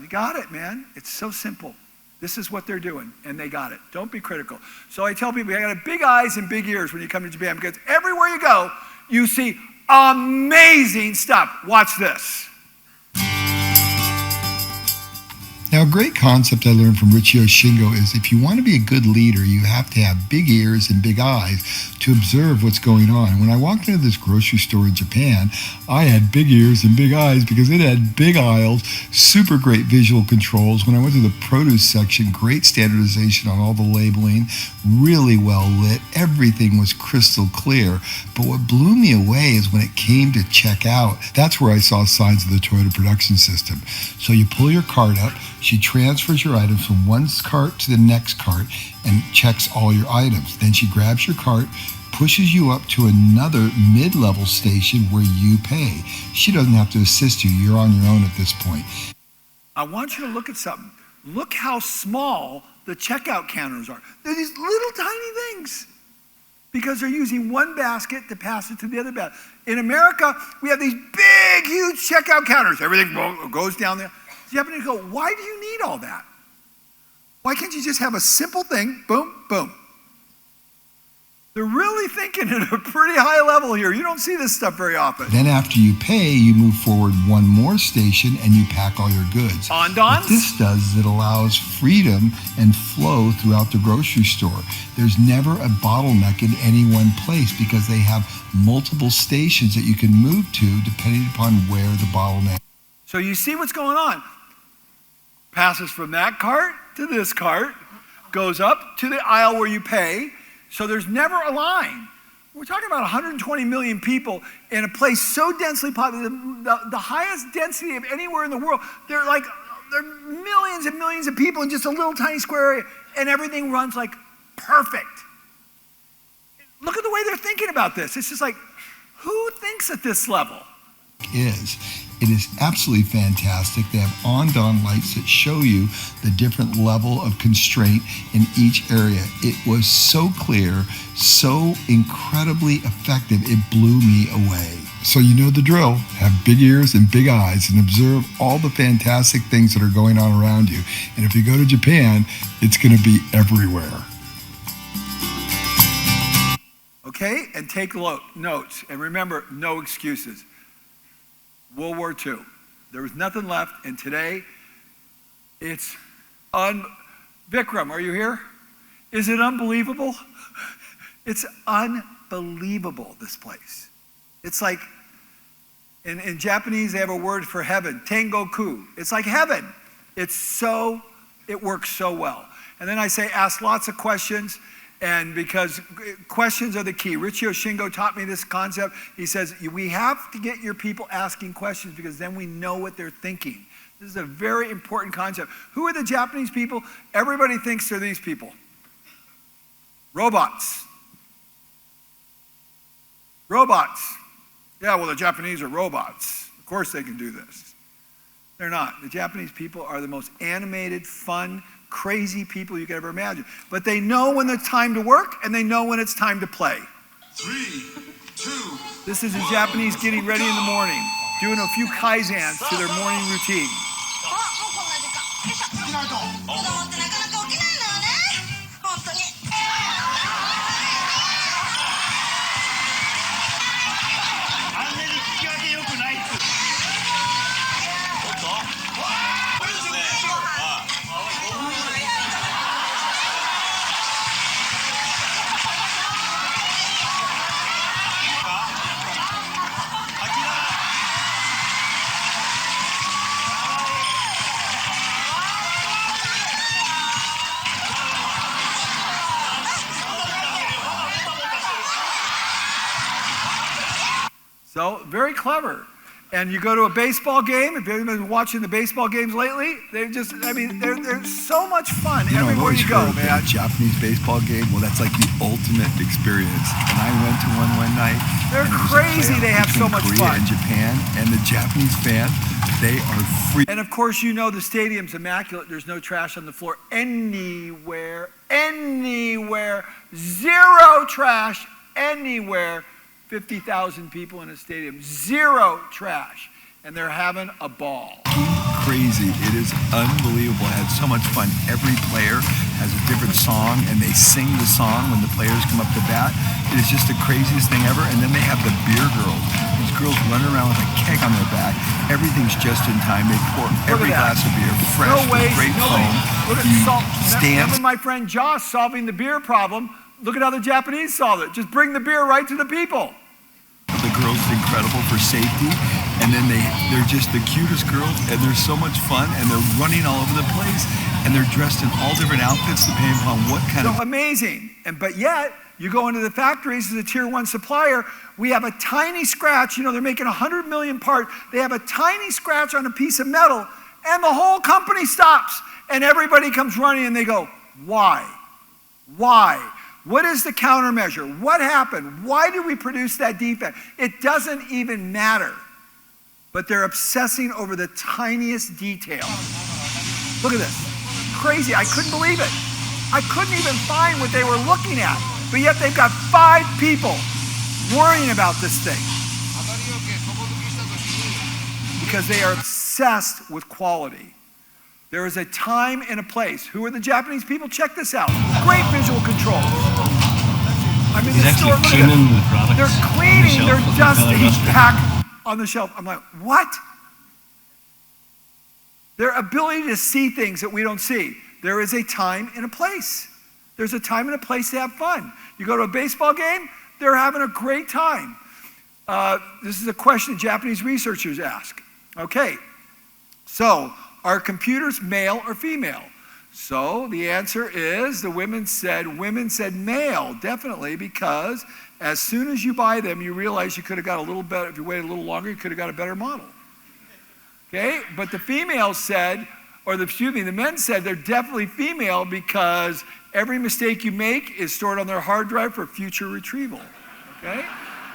You got it, man. It's so simple. This is what they're doing, and they got it. Don't be critical. So I tell people, you got big eyes and big ears when you come to Japan, because everywhere you go, you see amazing stuff. Watch this. Now, a great concept I learned from Richio Shingo is if you want to be a good leader, you have to have big ears and big eyes to observe what's going on. When I walked into this grocery store in Japan, I had big ears and big eyes because it had big aisles, super great visual controls. When I went to the produce section, great standardization on all the labeling, really well lit. Everything was crystal clear. But what blew me away is when it came to check out. That's where I saw signs of the Toyota production system. So you pull your cart up, she transfers your items from one cart to the next cart and checks all your items. Then she grabs your cart, pushes you up to another mid-level station where you pay. She doesn't have to assist you. You're on your own at this point. I want you to look at something. Look how small the checkout counters are. They're these little tiny things because they're using one basket to pass it to the other basket. In America, we have these big, huge checkout counters. Everything goes down there. The Japanese go, why do you need all that? Why can't you just have a simple thing, boom, boom? They're really thinking at a pretty high level here. You don't see this stuff very often. Then after you pay, you move forward one more station and you pack all your goods. What this does is it allows freedom and flow throughout the grocery store. There's never a bottleneck in any one place because they have multiple stations that you can move to depending upon where the bottleneck is. So you see what's going on. Passes from that cart to this cart, goes up to the aisle where you pay, so there's never a line. We're talking about 120 million people in a place so densely populated, the highest density of anywhere in the world. There are millions and millions of people in just a little tiny square area, and everything runs like perfect. Look at the way they're thinking about this. It's just like, who thinks at this level? It is absolutely fantastic. They have on-dawn lights that show you the different level of constraint in each area. It was so clear, so incredibly effective, it blew me away. So you know the drill. Have big ears and big eyes and observe all the fantastic things that are going on around you. And if you go to Japan, it's going to be everywhere. Okay, and take notes. And remember, no excuses. World War II. There was nothing left, and today it's Vikram, are you here? Is it unbelievable? It's unbelievable, this place. It's like, in Japanese, they have a word for heaven, tengoku. It's like heaven. It works so well. And then I say, ask lots of questions. And because questions are the key. Richio Shingo taught me this concept. He says, we have to get your people asking questions because then we know what they're thinking. This is a very important concept. Who are the Japanese people? Everybody thinks they're these people. Robots. Robots. Yeah, well, the Japanese are robots. Of course they can do this. They're not. The Japanese people are the most animated, fun, crazy people you could ever imagine. But they know when it's time to work and they know when it's time to play. 3, 2. This is the Japanese getting ready in the morning, doing a few kaizans to their morning routine. So, very clever. And you go to a baseball game, if you've been watching the baseball games lately, they're so much fun You know, I've everywhere always you go, heard man. that a Japanese baseball game, well, that's like the ultimate experience. And I went to one night. They're and it was a crazy. playoff They have so between much Korea fun. and Japan, and the Japanese fans, they are free. And of course, you know the stadium's immaculate. There's no trash on the floor anywhere. Zero trash anywhere. 50,000 people in a stadium. Zero trash. And they're having a ball. Crazy. It is unbelievable. I had so much fun. Every player has a different song, and they sing the song when the players come up to bat. It is just the craziest thing ever. And then they have the beer girls. These girls running around with a keg on their back. Everything's just in time. They pour every glass of beer fresh No with waste, great no foam. waste. Look at You stand. Remember my friend Josh solving the beer problem? Look at how the Japanese solved it. Just bring the beer right to the people. The girls are incredible for safety, and then they're just the cutest girls, and they're so much fun, and they're running all over the place, and they're dressed in all different outfits depending upon what kind of... Amazing. But yet, you go into the factories as a tier 1 supplier, we have a tiny scratch, they're making 100 million parts, they have a tiny scratch on a piece of metal, and the whole company stops, and everybody comes running, and they go, why? Why? What is the countermeasure? What happened? Why did we produce that defect? It doesn't even matter. But they're obsessing over the tiniest detail. Look at this. Crazy. I couldn't believe it. I couldn't even find what they were looking at. But yet they've got 5 people worrying about this thing. Because they are obsessed with quality. There is a time and a place. Who are the Japanese people? Check this out. Great visual control. I'm in the store. Look at this. They're cleaning their dusty pack on the shelf. I'm like, what? Their ability to see things that we don't see. There is a time and a place. There's a time and a place to have fun. You go to a baseball game, they're having a great time. This is a question Japanese researchers ask. Okay, so are computers male or female? So the answer is the women said male, definitely, because as soon as you buy them, you realize you could have got a little better, if you waited a little longer, you could have got a better model. Okay, but the females said, the men said they're definitely female because every mistake you make is stored on their hard drive for future retrieval. Okay?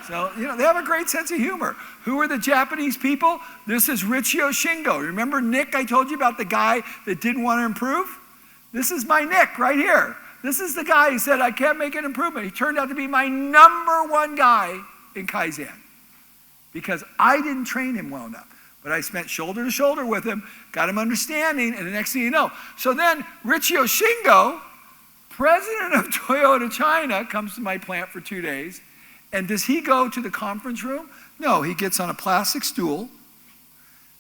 So, they have a great sense of humor. Who are the Japanese people? This is Richio Shingo. Remember Nick, I told you about the guy that didn't want to improve? This is my Nick right here. This is the guy who said, I can't make an improvement. He turned out to be my #1 guy in Kaizen because I didn't train him well enough. But I spent shoulder to shoulder with him, got him understanding, and the next thing you know. So then Richio Shingo, president of Toyota China, comes to my plant for 2 days. And does he go to the conference room? No, he gets on a plastic stool,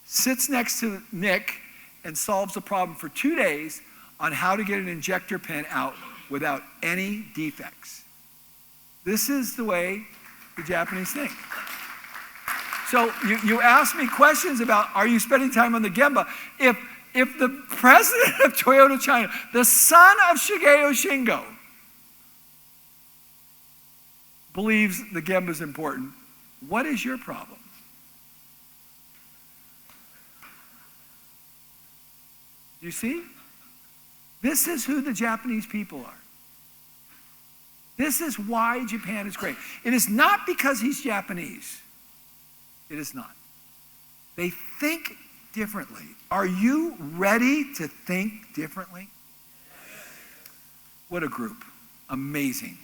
sits next to Nick, and solves the problem for 2 days on how to get an injector pen out without any defects. This is the way the Japanese think. So you ask me questions about, are you spending time on the Gemba? If the president of Toyota China, the son of Shigeo Shingo, believes the Gemba is important, what is your problem? You see? This is who the Japanese people are. This is why Japan is great. It is not because he's Japanese. It is not. They think differently. Are you ready to think differently? What a group. Amazing.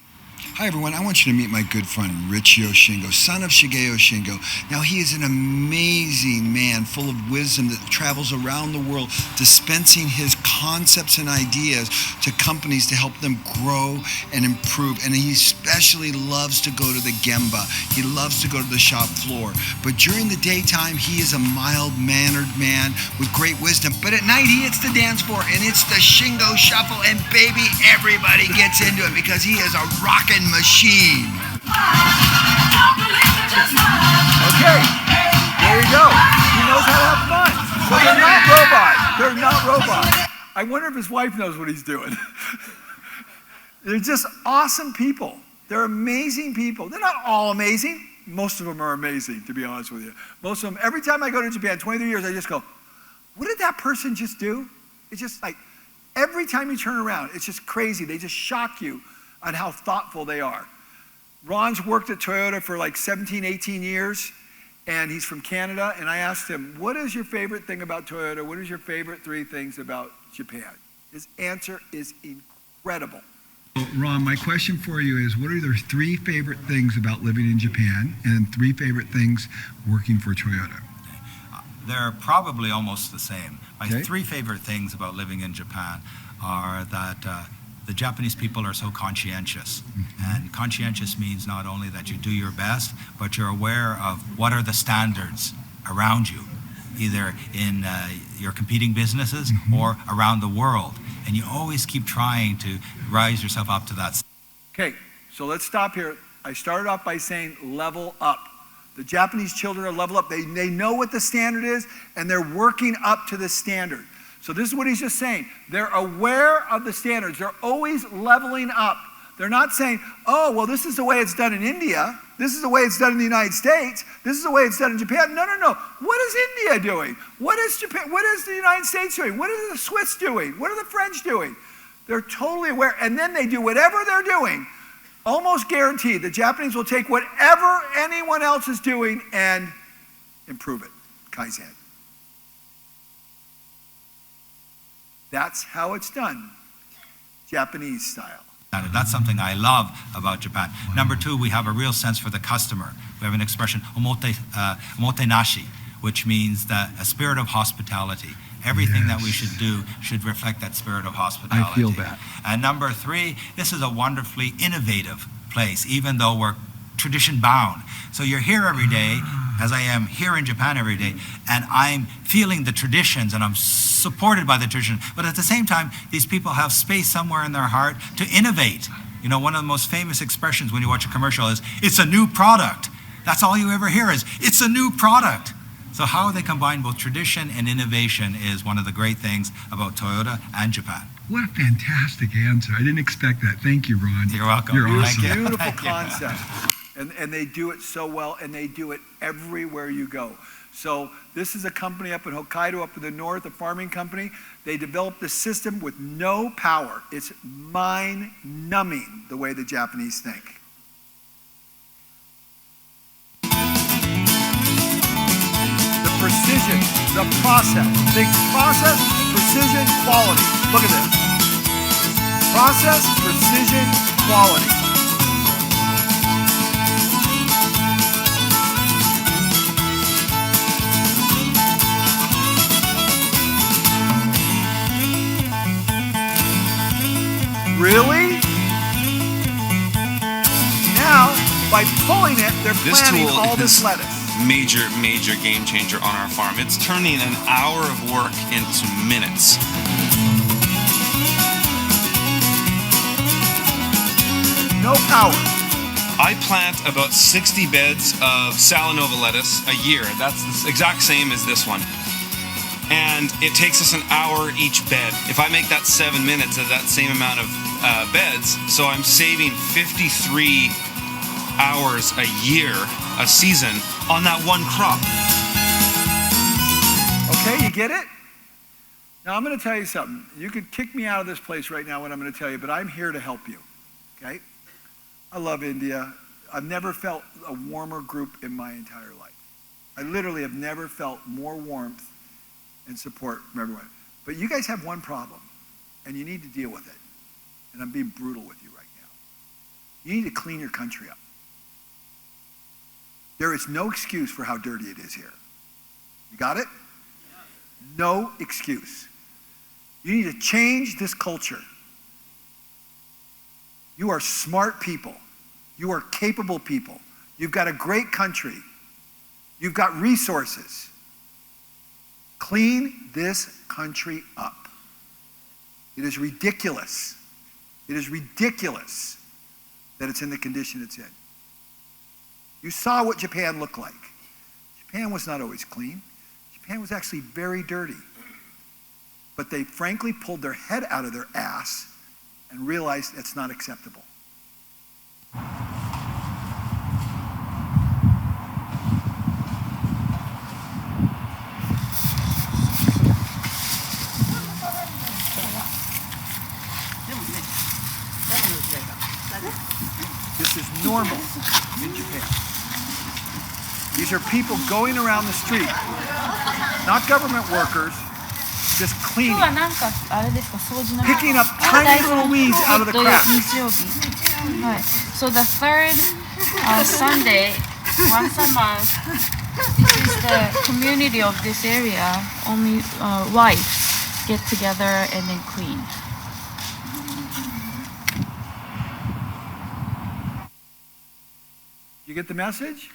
Hi everyone, I want you to meet my good friend Richio Shingo, son of Shigeo Shingo. Now he is an amazing man full of wisdom that travels around the world dispensing his concepts and ideas to companies to help them grow and improve. And he especially loves to go to the Gemba. He loves to go to the shop floor. But during the daytime, he is a mild-mannered man with great wisdom. But at night, he hits the dance floor and it's the Shingo Shuffle, and baby, everybody gets into it because he is a rockin' machine. Okay, there you go. He knows how to have fun. So they're not robots. They're not robots. I wonder if his wife knows what he's doing. They're just awesome people. They're amazing people. They're not all amazing. most of them are amazing, to be honest with you. Most of them, every time I go to Japan, 23 years, I just go, what did that person just do? It's just like, every time you turn around, it's just crazy. They just shock you on how thoughtful they are. Ron's worked at Toyota for like 17, 18 years, and he's from Canada, and I asked him, what is your favorite thing about Toyota? What is your favorite 3 things about Japan? His answer is incredible. Ron, my question for you is, what are your 3 favorite things about living in Japan and 3 favorite things working for Toyota? They're probably almost the same. My Okay. 3 favorite things about living in Japan are that the Japanese people are so conscientious. And conscientious means not only that you do your best, but you're aware of what are the standards around you, either in your competing businesses or around the world. And you always keep trying to rise yourself up to that. Okay, so let's stop here. I started off by saying level up. The Japanese children are level up. They know what the standard is, and they're working up to the standard. So this is what he's just saying. They're aware of the standards. They're always leveling up. They're not saying, oh, well, this is the way it's done in India. This is the way it's done in the United States. This is the way it's done in Japan. No, no, no. What is India doing? What is Japan? What is the United States doing? What are the Swiss doing? What are the French doing? They're totally aware. And then they do whatever they're doing. Almost guaranteed, the Japanese will take whatever anyone else is doing and improve it. Kaizen. That's how it's done, Japanese style. That's something I love about Japan. Number 2, we have a real sense for the customer. We have an expression, omotenashi, which means that a spirit of hospitality. Everything that we should do should reflect that spirit of hospitality. I feel that. And number 3, this is a wonderfully innovative place, even though we're tradition bound. So you're here every day, as I am here in Japan every day, and I'm feeling the traditions and I'm supported by the tradition. But at the same time, these people have space somewhere in their heart to innovate. You know, one of the most famous expressions when you watch a commercial is, it's a new product. That's all you ever hear is, it's a new product. So how they combine both tradition and innovation is one of the great things about Toyota and Japan. What a fantastic answer. I didn't expect that. Thank you, Ron. You're welcome. You're awesome. Beautiful concept. And they do it so well, and they do it everywhere you go. So this is a company up in Hokkaido, up in the north, a farming company. They developed a system with no power. It's mind-numbing the way the Japanese think. The precision, the process. Think process, precision, quality. Look at this. Process, precision, quality. Really? Now, by pulling it, they're planting all this lettuce. Major game changer on our farm. It's turning an hour of work into minutes. No power. I plant about 60 beds of Salanova lettuce a year. That's the exact same as this one. And it takes us an hour each bed. If I make that 7 minutes of that same amount of beds, so I'm saving 53 hours a year, a season, on that one crop. Okay, you get it? Now I'm going to tell you something. You could kick me out of this place right now, what I'm going to tell you, but I'm here to help you. Okay? I love India. I've never felt a warmer group in my entire life. I literally have never felt more warmth and support from everyone. But you guys have one problem, and you need to deal with it. And I'm being brutal with you right now. You need to clean your country up. There is no excuse for how dirty it is here. You got it? No excuse. You need to change this culture. You are smart people. You are capable people. You've got a great country. You've got resources. Clean this country up. It is ridiculous. It is ridiculous that it's in the condition it's in. You saw what Japan looked like. Japan was not always clean. Japan was actually very dirty. But they frankly pulled their head out of their ass and realized it's not acceptable. This is normal in Japan. These are people going around the street, not government workers, just 今 cleaning, 日はなんかあれですか、掃除の picking up tiny little weeds out of the cracks. 日曜日。はい。So the third Sunday, once a month, this is the community of this area. Only wives get together and then clean. You get the message?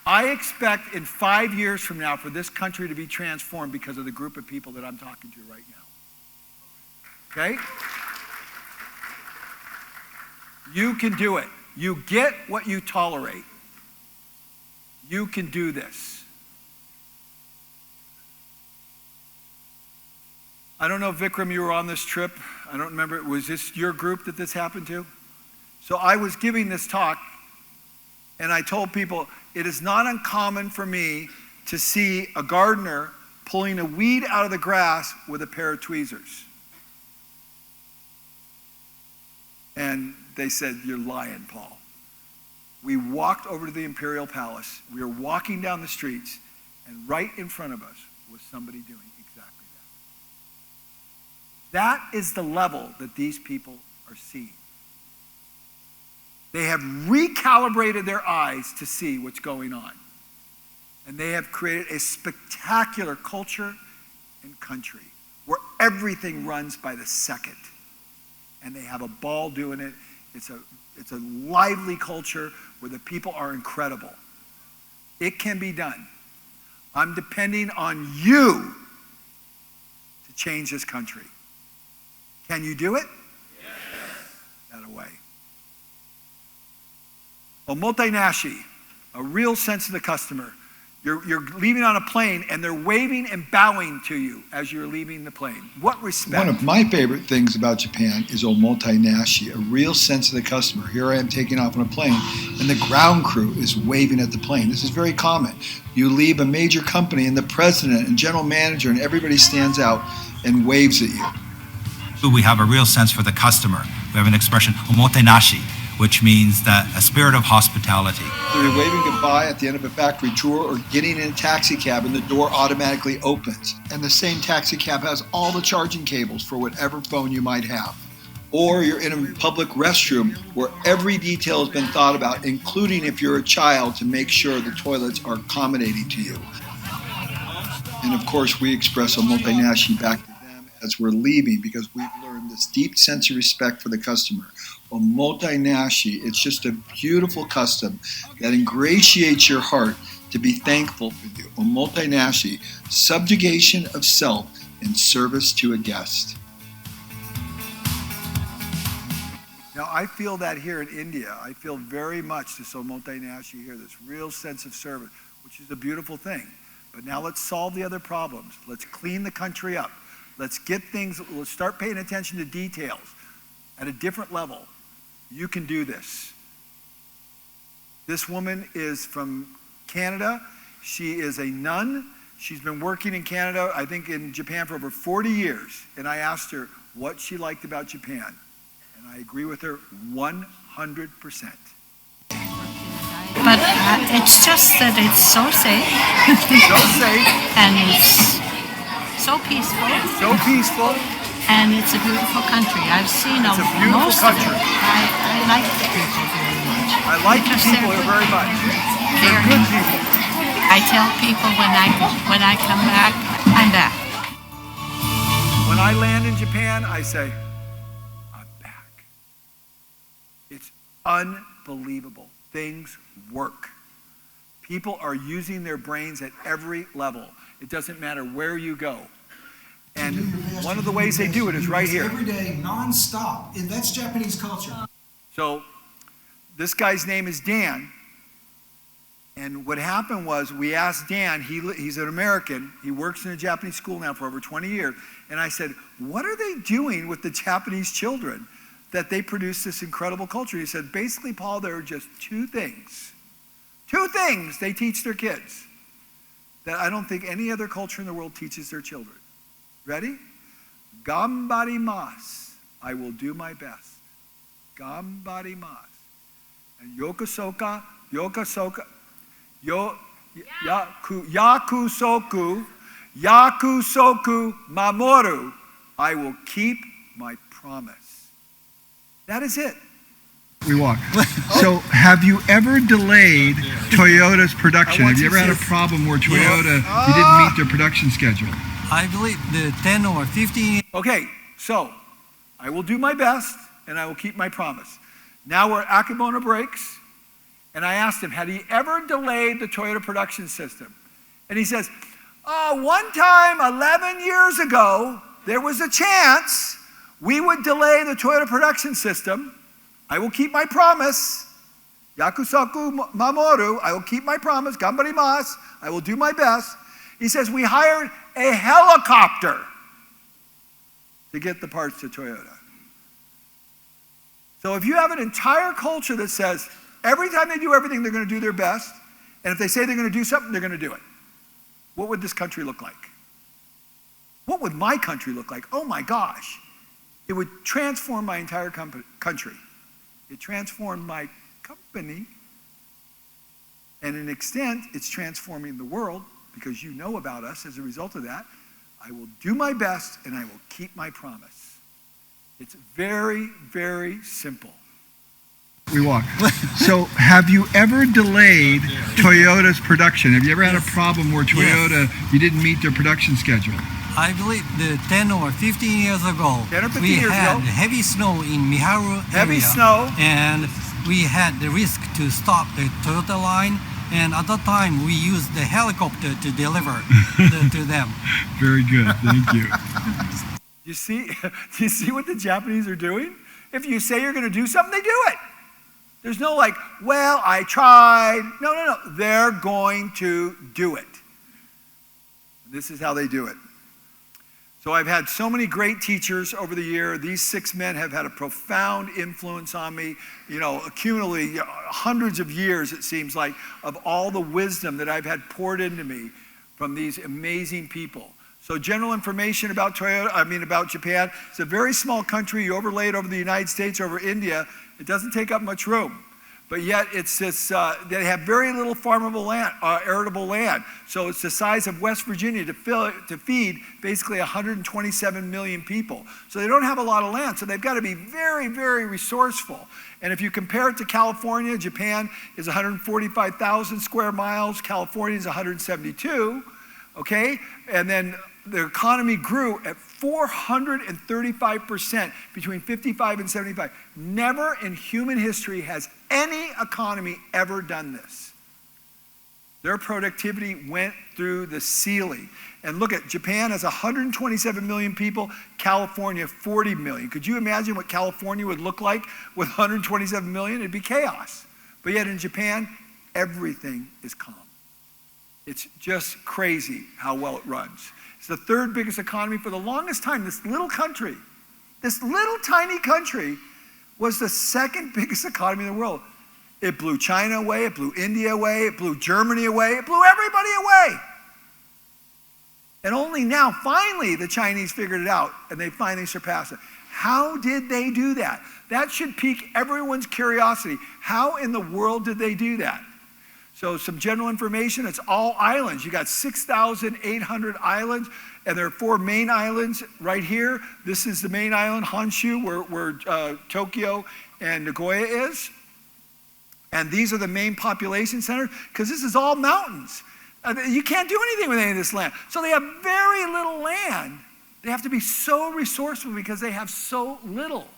I expect in 5 years from now for this country to be transformed because of the group of people that I'm talking to right now. Okay? You can do it. You get what you tolerate. You can do this. I don't know, Vikram, you were on this trip. I don't remember. Was this your group that this happened to? So I was giving this talk, and I told people, it is not uncommon for me to see a gardener pulling a weed out of the grass with a pair of tweezers. And they said, you're lying, Paul. We walked over to the Imperial Palace. We were walking down the streets, and right in front of us was somebody doing exactly that. That is the level that these people are seeing. They have recalibrated their eyes to see what's going on. And they have created a spectacular culture and country where everything runs by the second. And they have a ball doing it. It's a lively culture where the people are incredible. It can be done. I'm depending on you to change this country. Can you do it? Yes. That away. Omotenashi, a real sense of the customer. You're leaving on a plane and they're waving and bowing to you as you're leaving the plane. What respect? One of my favorite things about Japan is omotenashi, a real sense of the customer. Here I am taking off on a plane, and the ground crew is waving at the plane. This is very common. You leave a major company, and the president and general manager and everybody stands out and waves at you. We have a real sense for the customer. We have an expression, omotenashi, which means that a spirit of hospitality. You're waving goodbye at the end of a factory tour or getting in a taxi cab and the door automatically opens. And the same taxi cab has all the charging cables for whatever phone you might have. Or you're in a public restroom where every detail has been thought about, including if you're a child, to make sure the toilets are accommodating to you. And of course, we express omotenashi back to them as we're leaving because we've learned this deep sense of respect for the customer. Omotenashi, it's just a beautiful custom that ingratiates your heart to be thankful for you. Omotenashi, subjugation of self in service to a guest. Now, I feel that here in India. I feel very much this omotenashi here, this real sense of service, which is a beautiful thing. But now let's solve the other problems. Let's clean the country up. Let's get things, let's start paying attention to details at a different level. You can do this. This woman is from Canada. She is a nun. She's been working in Canada, I think in Japan, for over 40 years. And I asked her what she liked about Japan. And I agree with her 100%. But it's just that it's so safe. So safe. And it's so peaceful. So peaceful. And it's a beautiful country. I've seen It's a beautiful most country. of it. I like the people very much. I like the Because people they're here very much. They're They're- good people. I tell people when I come back, I'm back. When I land in Japan, I say, I'm back. It's unbelievable. Things work. People are using their brains at every level. It doesn't matter where you go. And one of the ways they do it is right here. Every day, non-stop. And that's Japanese culture. So this guy's name is Dan. And what happened was we asked Dan, he's an American. He works in a Japanese school now for over 20 years. And I said, what are they doing with the Japanese children that they produce this incredible culture? He said, basically, Paul, there are just two things they teach their kids that I don't think any other culture in the world teaches their children. Ready? Gambarimasu. I will do my best. Gambarimasu. And yokusoka, yakusoku mamoru. I will keep my promise. That is it. We walk. So, have you ever delayed Toyota's production? Have you ever had a problem where Toyota, you didn't meet their production schedule? I believe the 10 or 15. Okay, so I will do my best and I will keep my promise. Now we're at Akimona Brakes, and I asked him, had he ever delayed the Toyota production system? And he says, one time 11 years ago, there was a chance we would delay the Toyota production system. I will keep my promise. Yakusoku mamoru. I will keep my promise. Gambarimasu. I will do my best. He says, we hired a helicopter to get the parts to Toyota. So if you have an entire culture that says every time they do everything, they're going to do their best, and if they say they're going to do something, they're going to do it, what would this country look like? What would my country look like? Oh my gosh. It would transform my entire country. It transformed my company. And in an extent, it's transforming the world because you know about us as a result of that. I will do my best and I will keep my promise. It's very, very simple. We walk. So, have you ever delayed Toyota's production? Have you ever had a problem where Toyota, you didn't meet their production schedule? I believe the 10 or 15 years ago, 10 or 15 we years had ago. heavy snow in Miharu Heavy area, snow. and we had the risk to stop the Toyota line. And at that time, we used the helicopter to deliver to them. Very good. Thank you. Do you see what the Japanese are doing? If you say you're going to do something, they do it. There's no like, well, I tried. No. They're going to do it. This is how they do it. So I've had so many great teachers over the year. These 6 men have had a profound influence on me, cumulatively hundreds of years, it seems like, of all the wisdom that I've had poured into me from these amazing people. So general information about about Japan. It's a very small country. You overlay it over the United States, over India. It doesn't take up much room. But yet it's this, they have very little farmable land, arable land. So it's the size of West Virginia to feed basically 127 million people. So they don't have a lot of land. So they've got to be very, very resourceful. And if you compare it to California, Japan is 145,000 square miles. California is 172, okay? And then the economy grew at 435% between 55 and 75. Never in human history has any economy ever done this. Their productivity went through the ceiling. And look at Japan has 127 million people, California 40 million. Could you imagine what California would look like with 127 million? It'd be chaos. But yet in Japan, everything is calm. It's just crazy how well it runs. It's the third biggest economy for the longest time. This little country, this little tiny country was the second biggest economy in the world. It blew China away, it blew India away, it blew Germany away, it blew everybody away. And only now, finally, the Chinese figured it out and they finally surpassed it. How did they do that? That should pique everyone's curiosity. How in the world did they do that? So some general information, it's all islands. You got 6,800 islands, and there are 4 main islands right here. This is the main island, Honshu, where Tokyo and Nagoya is. And these are the main population centers, because this is all mountains. You can't do anything with any of this land. So they have very little land. They have to be so resourceful because they have so little.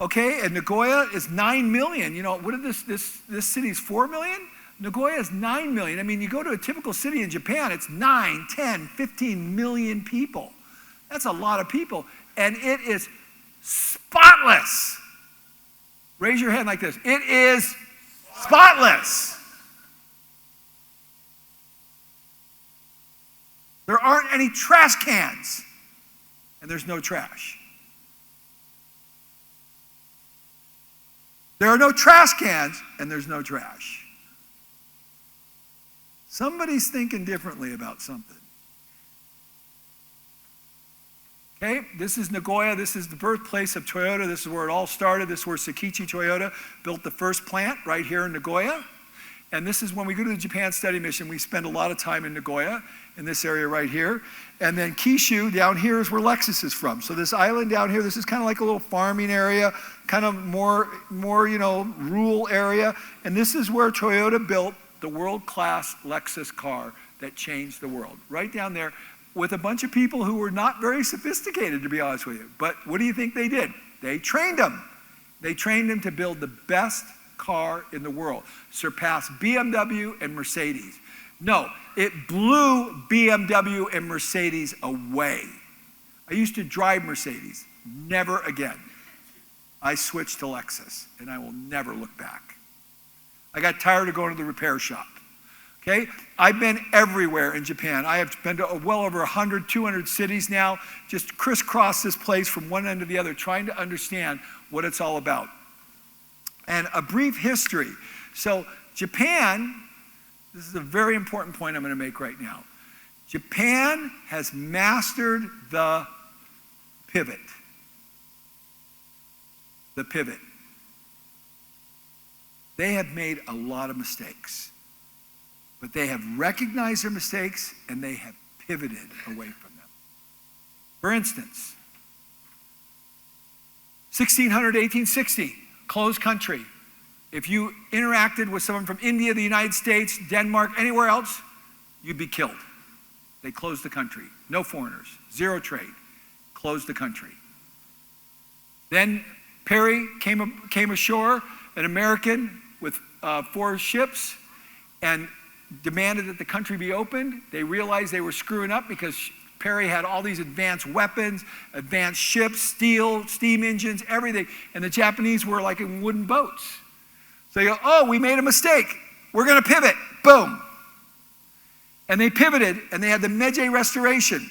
Okay, and Nagoya is 9 million. What did this city is 4 million? Nagoya is 9 million. I mean, you go to a typical city in Japan, it's 9, 10, 15 million people. That's a lot of people. And it is spotless. Raise your hand like this. It is spotless. There aren't any trash cans. And there's no trash. There are no trash cans, and there's no trash. Somebody's thinking differently about something. Okay, this is Nagoya. This is the birthplace of Toyota. This is where it all started. This is where Sakichi Toyota built the first plant right here in Nagoya. And this is when we go to the Japan study mission, we spend a lot of time in Nagoya, in this area right here. And then Kishu down here is where Lexus is from. So this island down here, this is kind of like a little farming area, kind of more rural area. And this is where Toyota built the world-class Lexus car that changed the world. Right down there with a bunch of people who were not very sophisticated, to be honest with you. But what do you think they did? They trained them. They trained them to build the best car in the world, surpassed BMW and Mercedes. No, it blew BMW and Mercedes away. I used to drive Mercedes. Never again. I switched to Lexus, and I will never look back. I got tired of going to the repair shop. Okay? I've been everywhere in Japan. I have been to well over 100, 200 cities now, just crisscross this place from one end to the other, trying to understand what it's all about. And a brief history. So Japan, this is a very important point I'm going to make right now. Japan has mastered the pivot. The pivot. They have made a lot of mistakes. But they have recognized their mistakes and they have pivoted away from them. For instance, 1600 to 1860, closed country. If you interacted with someone from India, the United States, Denmark, anywhere else, you'd be killed. They closed the country. No foreigners, zero trade. Closed the country. Then Perry came ashore, an American with 4 ships, and demanded that the country be opened. They realized they were screwing up because Perry had all these advanced weapons, advanced ships, steel, steam engines, everything. And the Japanese were like in wooden boats. So they go, oh, we made a mistake. We're going to pivot. Boom. And they pivoted, and they had the Meiji Restoration.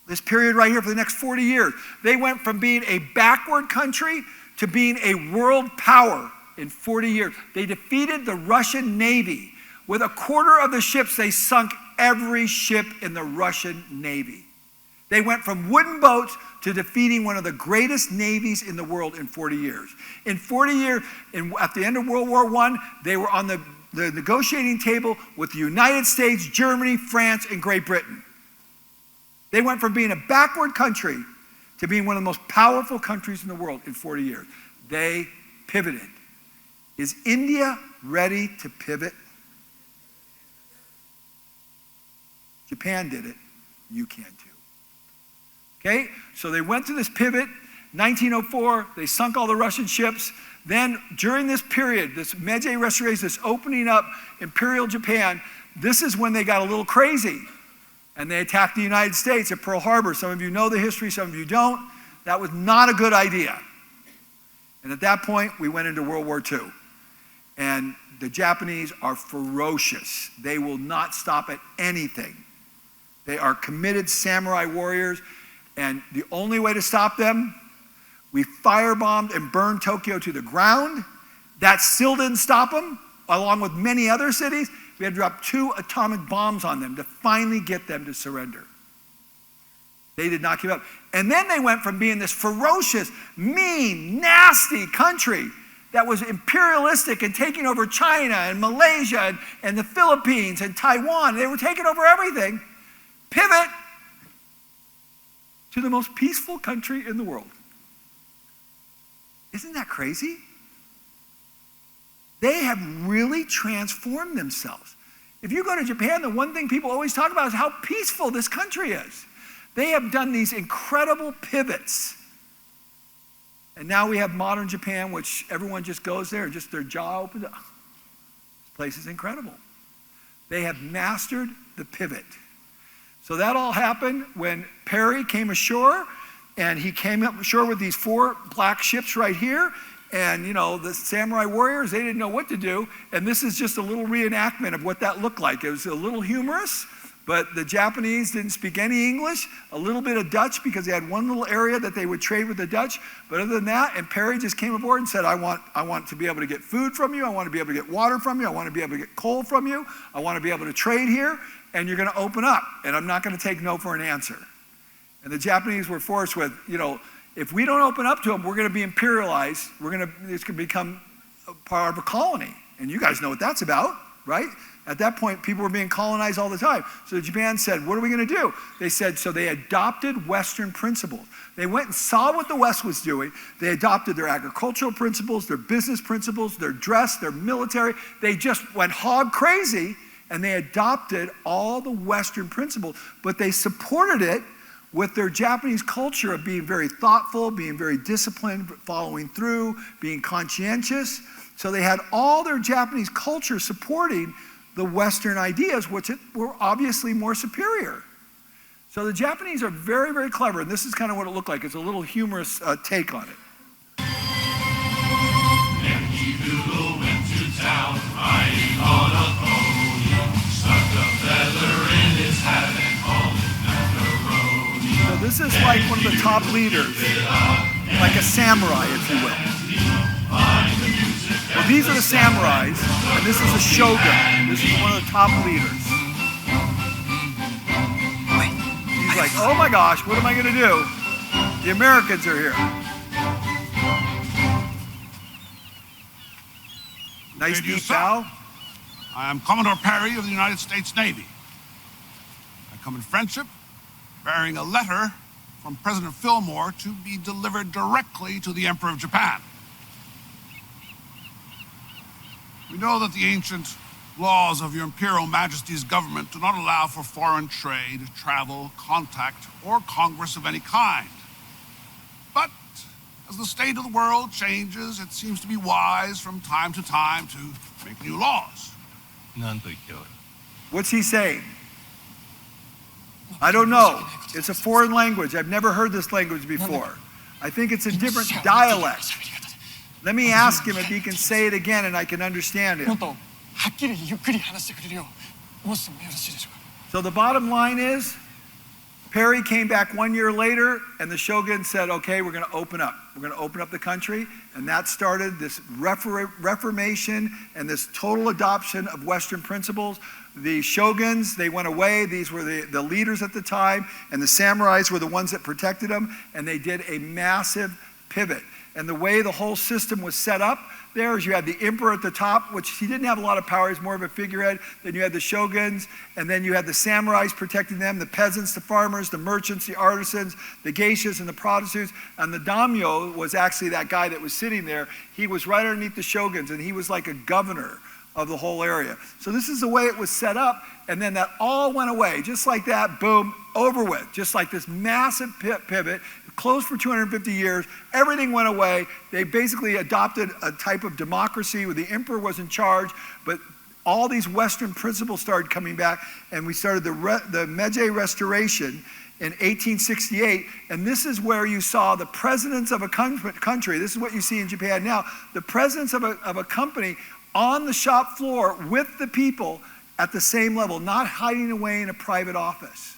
This period right here for the next 40 years. They went from being a backward country to being a world power in 40 years. They defeated the Russian Navy. With a quarter of the ships, they sunk every ship in the Russian Navy. They went from wooden boats to defeating one of the greatest navies in the world in 40 years. In 40 years, at the end of World War I, they were on the negotiating table with the United States, Germany, France, and Great Britain. They went from being a backward country to being one of the most powerful countries in the world in 40 years. They pivoted. Is India ready to pivot? Japan did it. You can too. Okay? So they went to this pivot. 1904, they sunk all the Russian ships. Then during this period, this Meiji Restoration, this opening up Imperial Japan, this is when they got a little crazy. And they attacked the United States at Pearl Harbor. Some of you know the history, some of you don't. That was not a good idea. And at that point, we went into World War II. And the Japanese are ferocious. They will not stop at anything. They are committed samurai warriors, and the only way to stop them, we firebombed and burned Tokyo to the ground. That still didn't stop them, along with many other cities. We had to drop 2 atomic bombs on them to finally get them to surrender. They did not give up. And then they went from being this ferocious, mean, nasty country that was imperialistic and taking over China and Malaysia and the Philippines and Taiwan. They were taking over everything. Pivot to the most peaceful country in the world. Isn't that crazy? They have really transformed themselves. If you go to Japan, the one thing people always talk about is how peaceful this country is. They have done these incredible pivots. And now we have modern Japan, which everyone just goes there and just their jaw opens up. This place is incredible. They have mastered the pivot. So that all happened when Perry came ashore, and he came up ashore with these 4 black ships right here. And, you know, the samurai warriors, they didn't know what to do. And this is just a little reenactment of what that looked like. It was a little humorous, but the Japanese didn't speak any English, a little bit of Dutch because they had one little area that they would trade with the Dutch. But other than that, and Perry just came aboard and said, I want to be able to get food from you. I want to be able to get water from you. I want to be able to get coal from you. I want to be able to trade here. And you're going to open up. And I'm not going to take no for an answer. And the Japanese were forced with, if we don't open up to them, we're going to be imperialized. It's going to become a part of a colony. And you guys know what that's about, right? At that point, people were being colonized all the time. So Japan said, what are we going to do? They said, so they adopted Western principles. They went and saw what the West was doing. They adopted their agricultural principles, their business principles, their dress, their military. They just went hog crazy, and they adopted all the Western principles, but they supported it with their Japanese culture of being very thoughtful, being very disciplined, following through, being conscientious. So they had all their Japanese culture supporting the Western ideas, which were obviously more superior. So the Japanese are very, very clever, and this is kind of what it looked like. It's a little humorous take on it. Yankee Doodle went to town, riding on a pony, stuck a feather in his hat and called it macaroni. So this is like one of the top leaders, like a samurai, if you will. Well, these are the samurais, and this is the shogun. This is one of the top leaders. He's like, oh my gosh, what am I going to do? The Americans are here. Nice deep bow. I am Commodore Perry of the United States Navy. I come in friendship, bearing a letter from President Fillmore to be delivered directly to the Emperor of Japan. We know that the ancient laws of your Imperial Majesty's government do not allow for foreign trade, travel, contact, or congress of any kind. But as the state of the world changes, it seems to be wise from time to time to make new laws. What's he saying? I don't know. It's a foreign language. I've never heard this language before. I think it's a different dialect. Let me ask him if he can say it again and I can understand it. So the bottom line is, Perry came back 1 year later and the shogun said, okay, we're going to open up. We're going to open up the country. And that started this reformation and this total adoption of Western principles. The shoguns, they went away. These were the leaders at the time. And the samurais were the ones that protected them. And they did a massive pivot. And the way the whole system was set up there is you had the emperor at the top, which he didn't have a lot of power. He's more of a figurehead. Then you had the shoguns, and then you had the samurais protecting them, the peasants, the farmers, the merchants, the artisans, the geishas, and the prostitutes. And the daimyo was actually that guy that was sitting there. He was right underneath the shoguns, and he was like a governor of the whole area. So this is the way it was set up, and then that all went away. Just like that, boom, over with. Just like this massive pivot. Closed for 250 years, everything went away. They basically adopted a type of democracy where the emperor was in charge, but all these Western principles started coming back, and we started the Meiji Restoration in 1868, and this is where you saw the presidents of a country, this is what you see in Japan now, the presidents of a company on the shop floor with the people at the same level, not hiding away in a private office.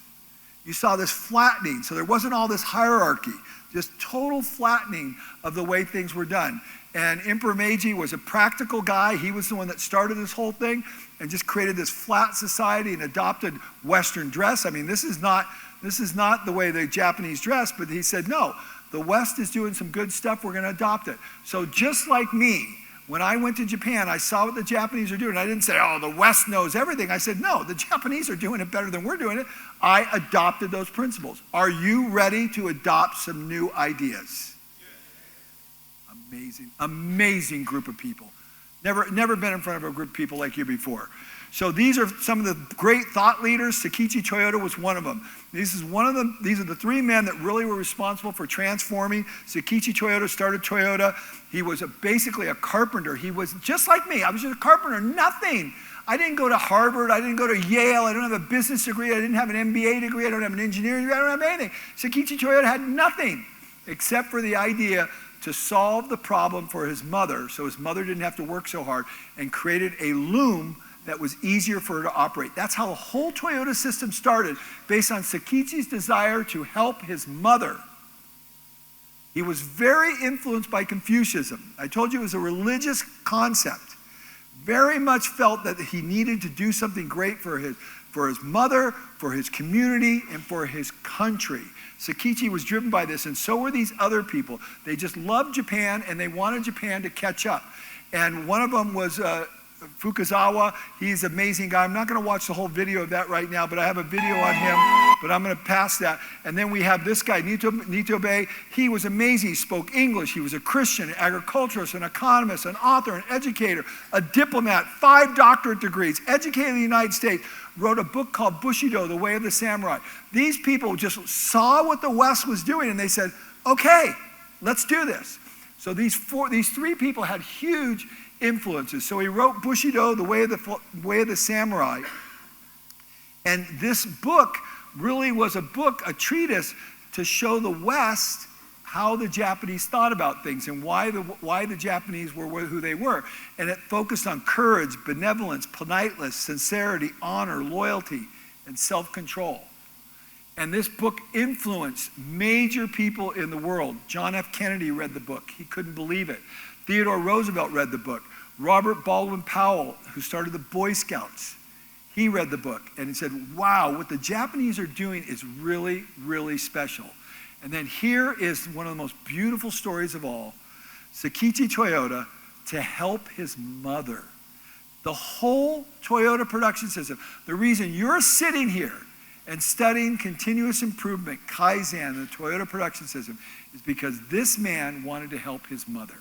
You saw this flattening, so there wasn't all this hierarchy, just total flattening of the way things were done. And Emperor Meiji was a practical guy. He was the one that started this whole thing and just created this flat society and adopted Western dress. I mean, this is not the way the Japanese dress, but he said, no, the West is doing some good stuff, we're gonna adopt it. So just like me, when I went to Japan, I saw what the Japanese are doing. I didn't say, oh, the West knows everything. I said, no, the Japanese are doing it better than we're doing it. I adopted those principles. Are you ready to adopt some new ideas? Amazing, amazing group of people. Never been in front of a group of people like you before. So these are some of the great thought leaders. Takeshi Toyoda was one of them. These are the three men that really were responsible for transforming. Takeshi Toyoda started Toyota. He was basically a carpenter. He was just like me. I was just a carpenter, nothing. I didn't go to Harvard. I didn't go to Yale. I don't have a business degree. I didn't have an MBA degree. I don't have an engineering degree. I don't have anything. Takeshi Toyoda had nothing except for the idea to solve the problem for his mother so his mother didn't have to work so hard, and created a loom that was easier for her to operate. That's how the whole Toyota system started, based on Takeshi's desire to help his mother. He was very influenced by Confucianism. I told you it was a religious concept. Very much felt that he needed to do something great for for his mother, for his community, and for his country. Sakichi was driven by this, and so were these other people. They just loved Japan, and they wanted Japan to catch up. And one of them was Fukuzawa. He's an amazing guy. I'm not going to watch the whole video of that right now, but I have a video on him, but I'm going to pass that. And then we have this guy, Nitobe. He was amazing. He spoke English. He was a Christian, an agriculturalist, an economist, an author, an educator, a diplomat, 5 doctorate degrees, educated in the United States, wrote a book called Bushido, The Way of the Samurai. These people just saw what the West was doing, and they said, okay, let's do this. So these 3 people had huge influences. So he wrote Bushido, The Way of the Samurai. And this book really was a treatise to show the West how the Japanese thought about things and why the Japanese were who they were. And it focused on courage, benevolence, politeness, sincerity, honor, loyalty, and self-control. And this book influenced major people in the world. John F. Kennedy read the book. He couldn't believe it. Theodore Roosevelt read the book. Robert Baldwin Powell, who started the Boy Scouts, he read the book and he said, wow, what the Japanese are doing is really, really special. And then here is one of the most beautiful stories of all, Sakichi Toyota to help his mother. The whole Toyota production system, the reason you're sitting here and studying continuous improvement, Kaizen, the Toyota production system, is because this man wanted to help his mother.